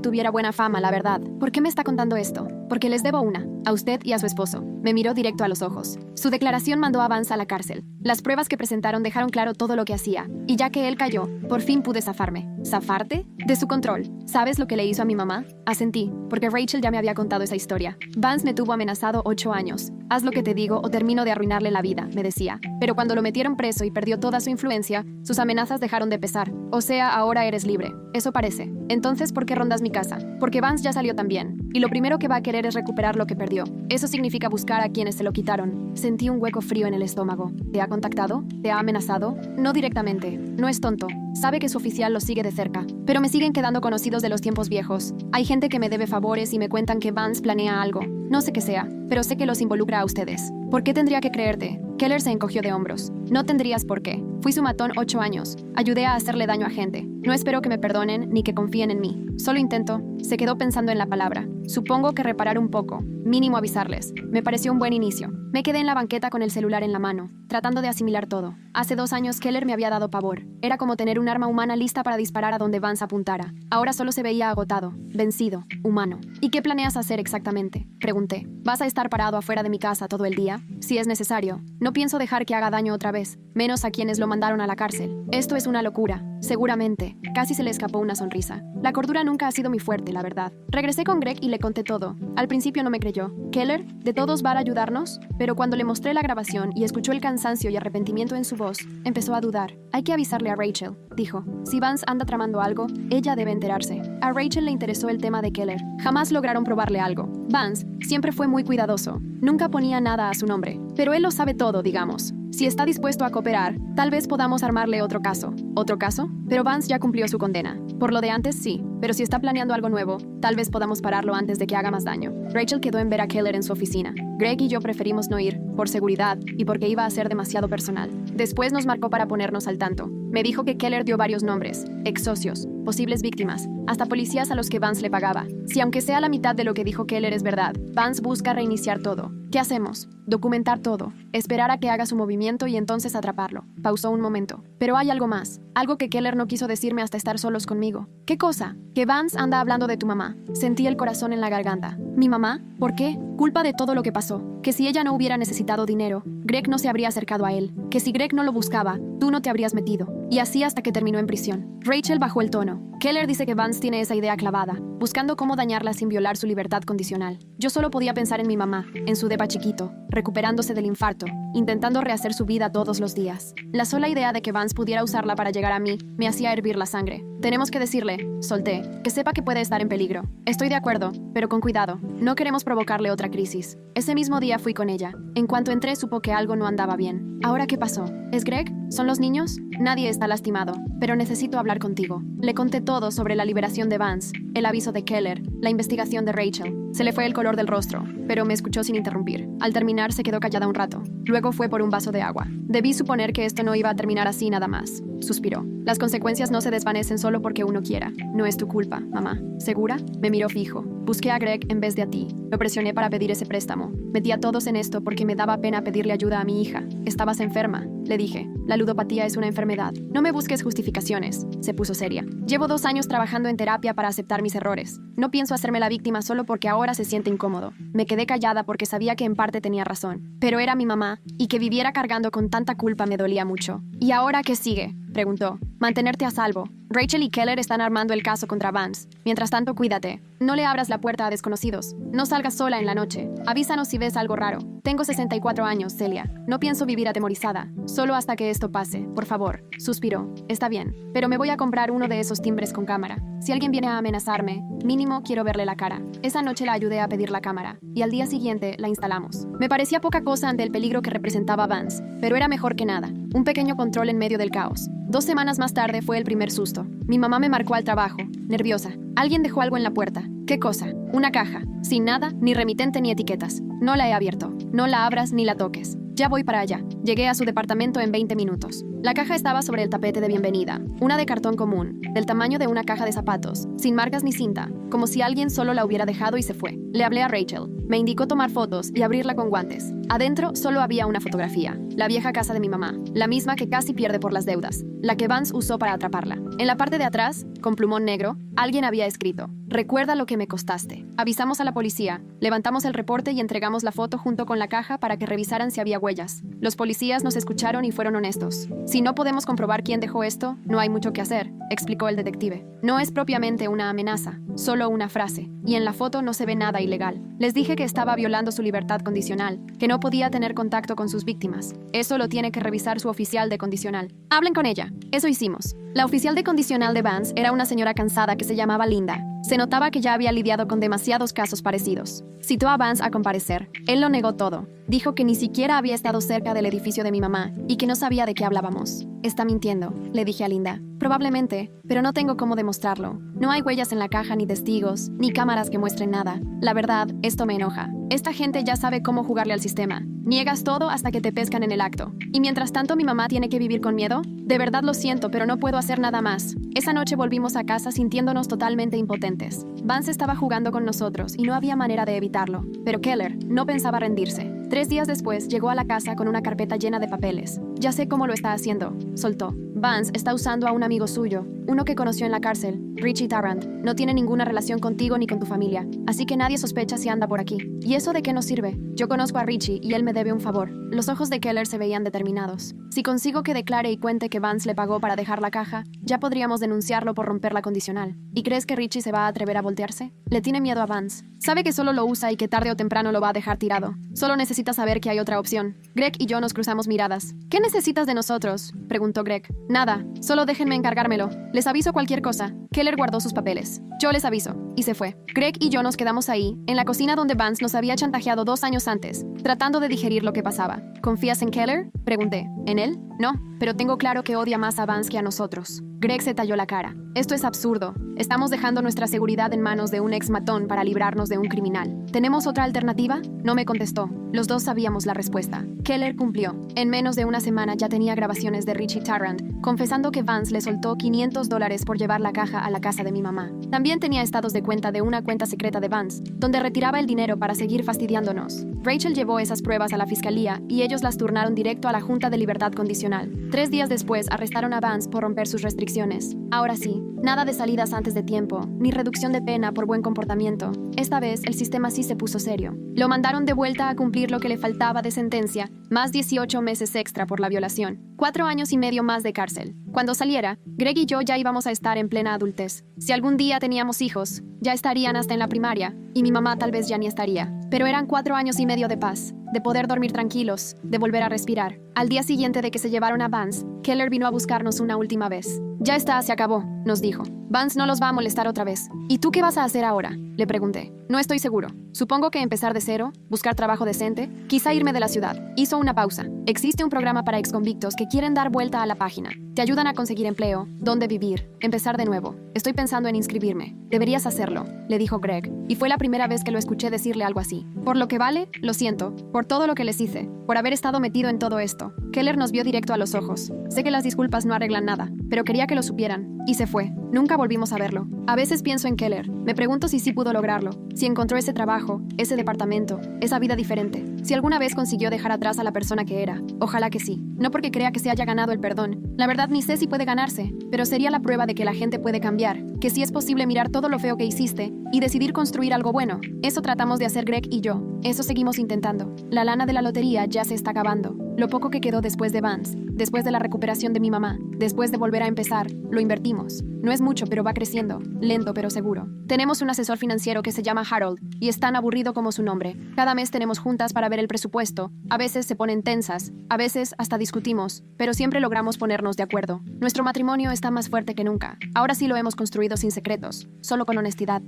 tuviera buena fama, la verdad. ¿Por qué me está contando esto? Porque les debo una, a usted y a su esposo. Me miró directo a los ojos. Su declaración mandó a Vance a la cárcel. Las pruebas que presentaron dejaron claro todo lo que hacía. Y ya que él cayó, por fin pude zafarme. ¿Zafarte? De su control. ¿Sabes lo que le hizo a mi mamá? Asentí, porque Rachel ya me había contado esa historia. Vance me tuvo amenazado 8 años. Haz lo que te digo o termino de arruinarle la vida, me decía. Pero cuando lo metieron preso y perdió toda su influencia, sus amenazas dejaron de pesar. O sea, ahora eres libre. Eso parece. Entonces, ¿por qué rondas mi casa? Porque Vance ya salió también. y lo primero que va a querer es recuperar lo que perdió. Eso significa buscar a quienes se lo quitaron. Sentí un hueco frío en el estómago. ¿Te ha contactado? ¿Te ha amenazado? No directamente. No es tonto. Sabe que su oficial lo sigue de cerca. Pero me siguen quedando conocidos de los tiempos viejos. Hay gente que me debe favores y me cuentan que Vance planea algo. No sé qué sea, pero sé que los involucra a ustedes. ¿Por qué tendría que creerte? Keller se encogió de hombros. No tendrías por qué. Fui su matón 8 años. Ayudé a hacerle daño a gente. No espero que me perdonen ni que confíen en mí. Solo intento. Se quedó pensando en la palabra. Supongo que reparar un poco. Mínimo avisarles. Me pareció un buen inicio. Me quedé en la banqueta con el celular en la mano, tratando de asimilar todo. Hace 2 años Keller me había dado pavor. Era como tener un arma humana lista para disparar a donde Vance apuntara. Ahora solo se veía agotado, vencido, humano. ¿Y qué planeas hacer exactamente? Pregunté. ¿Vas a estar parado afuera de mi casa todo el día? Si es necesario. No pienso dejar que haga daño otra vez, menos a quienes lo mandaron a la cárcel. Esto es una locura. Seguramente. Casi se le escapó una sonrisa. La cordura nunca ha sido mi fuerte, la verdad. Regresé con Greg y le conté todo. Al principio no me creyó. ¿Keller? ¿De todos va a ayudarnos? Pero cuando le mostré la grabación y escuchó el cansancio y arrepentimiento en su voz, empezó a dudar. Hay que avisarle a Rachel, dijo. Si Vance anda tramando algo, ella debe enterarse. A Rachel le interesó el tema de Keller. Jamás lograron probarle algo. Vance siempre fue muy cuidadoso. Nunca ponía nada a su nombre. Pero él lo sabe todo, digamos. Si está dispuesto a cooperar, tal vez podamos armarle otro caso. ¿Otro caso? Pero Vance ya cumplió su condena. Por lo de antes, sí. Pero si está planeando algo nuevo, tal vez podamos pararlo antes de que haga más daño. Rachel quedó en ver a Keller en su oficina. Greg y yo preferimos no ir, por seguridad y porque iba a ser demasiado personal. Después nos marcó para ponernos al tanto. Me dijo que Keller dio varios nombres, ex socios, posibles víctimas, hasta policías a los que Vance le pagaba. Si aunque sea la mitad de lo que dijo Keller es verdad, Vance busca reiniciar todo. ¿Qué hacemos? Documentar todo, esperar a que haga su movimiento y entonces atraparlo. Pausó un momento. Pero hay algo más, algo que Keller no quiso decirme hasta estar solos conmigo. ¿Qué cosa? Que Vance anda hablando de tu mamá. Sentí el corazón en la garganta. ¿Mi mamá? ¿Por qué? Culpa de todo lo que pasó. Que si ella no hubiera necesitado dinero, Greg no se habría acercado a él. Que si Greg no lo buscaba, tú no te habrías metido. Y así hasta que terminó en prisión. Rachel bajó el tono. Keller dice que Vance tiene esa idea clavada, buscando cómo dañarla sin violar su libertad condicional. Yo solo podía pensar en mi mamá, en su depa chiquito, recuperándose del infarto, intentando rehacer su vida todos los días. La sola idea de que Vance pudiera usarla para llegar a mí me hacía hervir la sangre. Tenemos que decirle, solté, que sepa que puede estar en peligro. Estoy de acuerdo, pero con cuidado. No queremos provocarle otra crisis. Ese mismo día fui con ella. En cuanto entré supo que algo no andaba bien. ¿Ahora qué pasó? ¿Es Greg? ¿Son los niños? Nadie está lastimado, pero necesito hablar contigo. Le conté todo sobre la liberación de Vance, el aviso de Keller, la investigación de Rachel. Se le fue el color del rostro, pero me escuchó sin interrumpir. Al terminar se quedó callada un rato. Luego fue por un vaso de agua. Debí suponer que esto no iba a terminar así nada más. Suspiró. Las consecuencias no se desvanecen solo porque uno quiera. No es tu culpa, mamá. ¿Segura? Me miró fijo. Busqué a Greg en vez de a ti. Lo presioné para pedir ese préstamo. Metí a todos en esto porque me daba pena pedirle ayuda a mi hija. Estabas enferma, le dije. La ludopatía es una enfermedad. No me busques justificaciones. Se puso seria. Llevo 2 años trabajando en terapia para aceptar mis errores. No pienso hacerme la víctima solo porque ahora se siente incómodo. Me quedé callada porque sabía que en parte tenía razón. Pero era mi mamá, y que viviera cargando con tanta culpa me dolía mucho. ¿Y ahora qué sigue? Preguntó. Mantenerte a salvo. Rachel y Keller están armando el caso contra Vance. Mientras tanto, cuídate. No le abras la puerta a desconocidos. No salgas sola en la noche. Avísanos si ves algo raro. Tengo 64 años, Celia. No pienso vivir atemorizada. Solo hasta que esto pase, por favor. Suspiró. Está bien. Pero me voy a comprar uno de esos timbres con cámara. Si alguien viene a amenazarme, mínimo quiero verle la cara. Esa noche la ayudé a pedir la cámara. Y al día siguiente la instalamos. Me parecía poca cosa ante el peligro que representaba Vance. Pero era mejor que nada. Un pequeño control en medio del caos. 2 semanas más tarde fue el primer susto. Mi mamá me marcó al trabajo, nerviosa. Alguien dejó algo en la puerta. ¿Qué cosa? Una caja, sin nada, ni remitente ni etiquetas. No la he abierto. No la abras ni la toques. Ya voy para allá. Llegué a su departamento en 20 minutos. La caja estaba sobre el tapete de bienvenida, una de cartón común, del tamaño de una caja de zapatos, sin marcas ni cinta, como si alguien solo la hubiera dejado y se fue. Le hablé a Rachel. Me indicó tomar fotos y abrirla con guantes. Adentro solo había una fotografía, la vieja casa de mi mamá, la misma que casi pierde por las deudas, la que Vance usó para atraparla. En la parte de atrás, con plumón negro, alguien había escrito: recuerda lo que me costaste. Avisamos a la policía, levantamos el reporte y entregamos la foto junto con la caja para que revisaran si había huellas. Los policías nos escucharon y fueron honestos. Si no podemos comprobar quién dejó esto, no hay mucho que hacer, explicó el detective. No es propiamente una amenaza, solo una frase. y en la foto no se ve nada ilegal. Les dije que estaba violando su libertad condicional, que no podía tener contacto con sus víctimas. Eso lo tiene que revisar su oficial de condicional. Hablen con ella. Eso hicimos. La oficial de condicional de Vance era una señora cansada que se llamaba Linda. Se notaba que ya había lidiado con demasiados casos parecidos. Citó a Vance a comparecer. Él lo negó todo. Dijo que ni siquiera había estado cerca del edificio de mi mamá y que no sabía de qué hablábamos. Está mintiendo, le dije a Linda. Probablemente, pero no tengo cómo demostrarlo. No hay huellas en la caja, ni testigos, ni cámaras que muestren nada. La verdad, esto me enoja. Esta gente ya sabe cómo jugarle al sistema. Niegas todo hasta que te pescan en el acto. Y mientras tanto mi mamá tiene que vivir con miedo. De verdad lo siento, pero no puedo hacer nada más. Esa noche volvimos a casa sintiéndonos totalmente impotentes. Vance estaba jugando con nosotros y no había manera de evitarlo. Pero Keller no pensaba rendirse. 3 días después llegó a la casa con una carpeta llena de papeles. Ya sé cómo lo está haciendo, soltó. Vance está usando a un amigo suyo, uno que conoció en la cárcel, Richie Tarrant. No tiene ninguna relación contigo ni con tu familia, así que nadie sospecha si anda por aquí. ¿Y eso de qué nos sirve? Yo conozco a Richie y él me debe un favor. Los ojos de Keller se veían determinados. Si consigo que declare y cuente que Vance le pagó para dejar la caja, ya podríamos denunciarlo por romper la condicional. ¿Y crees que Richie se va a atrever a voltearse? Le tiene miedo a Vance. Sabe que solo lo usa y que tarde o temprano lo va a dejar tirado. Solo necesita saber que hay otra opción. Greg y yo nos cruzamos miradas. ¿Qué necesitas de nosotros?, preguntó Greg. Nada, solo déjenme encargármelo. Les aviso cualquier cosa. Keller guardó sus papeles. Yo les aviso. Y se fue. Greg y yo nos quedamos ahí, en la cocina donde Vance nos había chantajeado 2 años antes, tratando de digerir lo que pasaba. ¿Confías en Keller?, pregunté. ¿En él? No, pero tengo claro que odia más a Vance que a nosotros. Greg se talló la cara. Esto es absurdo. Estamos dejando nuestra seguridad en manos de un ex matón para librarnos de un criminal. ¿Tenemos otra alternativa? No me contestó. Los dos sabíamos la respuesta. Keller cumplió. En menos de una semana ya tenía grabaciones de Richie Tarrant, confesando que Vance le soltó $500 por llevar la caja a la casa de mi mamá. También tenía estados de cuenta de una cuenta secreta de Vance, donde retiraba el dinero para seguir fastidiándonos. Rachel llevó esas pruebas a la fiscalía y ellos las turnaron directo a la Junta de Libertad Condicional. 3 días después arrestaron a Vance por romper sus restricciones. Ahora sí, nada de salidas antes de tiempo, ni reducción de pena por buen comportamiento. Esta vez el sistema sí se puso serio. Lo mandaron de vuelta a cumplir lo que le faltaba de sentencia, más 18 meses extra por la violación, 4 años y medio más de cárcel. Cuando saliera, Greg y yo ya íbamos a estar en plena adultez. Si algún día teníamos hijos, ya estarían hasta en la primaria, y mi mamá tal vez ya ni estaría. Pero eran 4 años y medio de paz, de poder dormir tranquilos, de volver a respirar. Al día siguiente de que se llevaron a Vance, Keller vino a buscarnos una última vez. Ya está, se acabó, nos dijo. Vance no los va a molestar otra vez. ¿Y tú qué vas a hacer ahora?, le pregunté. No estoy seguro. Supongo que empezar de cero, buscar trabajo decente, quizá irme de la ciudad. Hizo una pausa. Existe un programa para exconvictos que quieren dar vuelta a la página. Te ayudan a conseguir empleo, dónde vivir, empezar de nuevo. Estoy pensando en inscribirme. Deberías hacerlo, le dijo Greg. Y fue la primera vez que lo escuché decirle algo así. Por lo que vale, lo siento, por todo lo que les hice, por haber estado metido en todo esto. Keller nos vio directo a los ojos. Sé que las disculpas no arreglan nada, pero quería que lo supieran. Y se fue. Nunca volvimos a verlo. A veces pienso en Keller. Me pregunto si sí pudo lograrlo. Si encontró ese trabajo, ese departamento, esa vida diferente. Si alguna vez consiguió dejar atrás a la persona que era. Ojalá que sí. No porque crea que se haya ganado el perdón. La verdad ni sé si puede ganarse, pero sería la prueba de que la gente puede cambiar, que sí es posible mirar todo lo feo que hiciste y decidir construir algo bueno. Eso tratamos de hacer Greg y yo. Eso seguimos intentando. La lana de la lotería ya se está acabando. Lo poco que quedó después de Vance, después de la recuperación de mi mamá, después de volver a empezar, lo invertimos. No es mucho, pero va creciendo, lento pero seguro. Tenemos un asesor financiero que se llama Harold y es tan aburrido como su nombre. Cada mes tenemos juntas para ver el presupuesto. A veces se ponen tensas, a veces hasta discutimos, pero siempre logramos ponernos de acuerdo. Nuestro matrimonio está más fuerte que nunca. Ahora sí lo hemos construido sin secretos, solo con honestidad.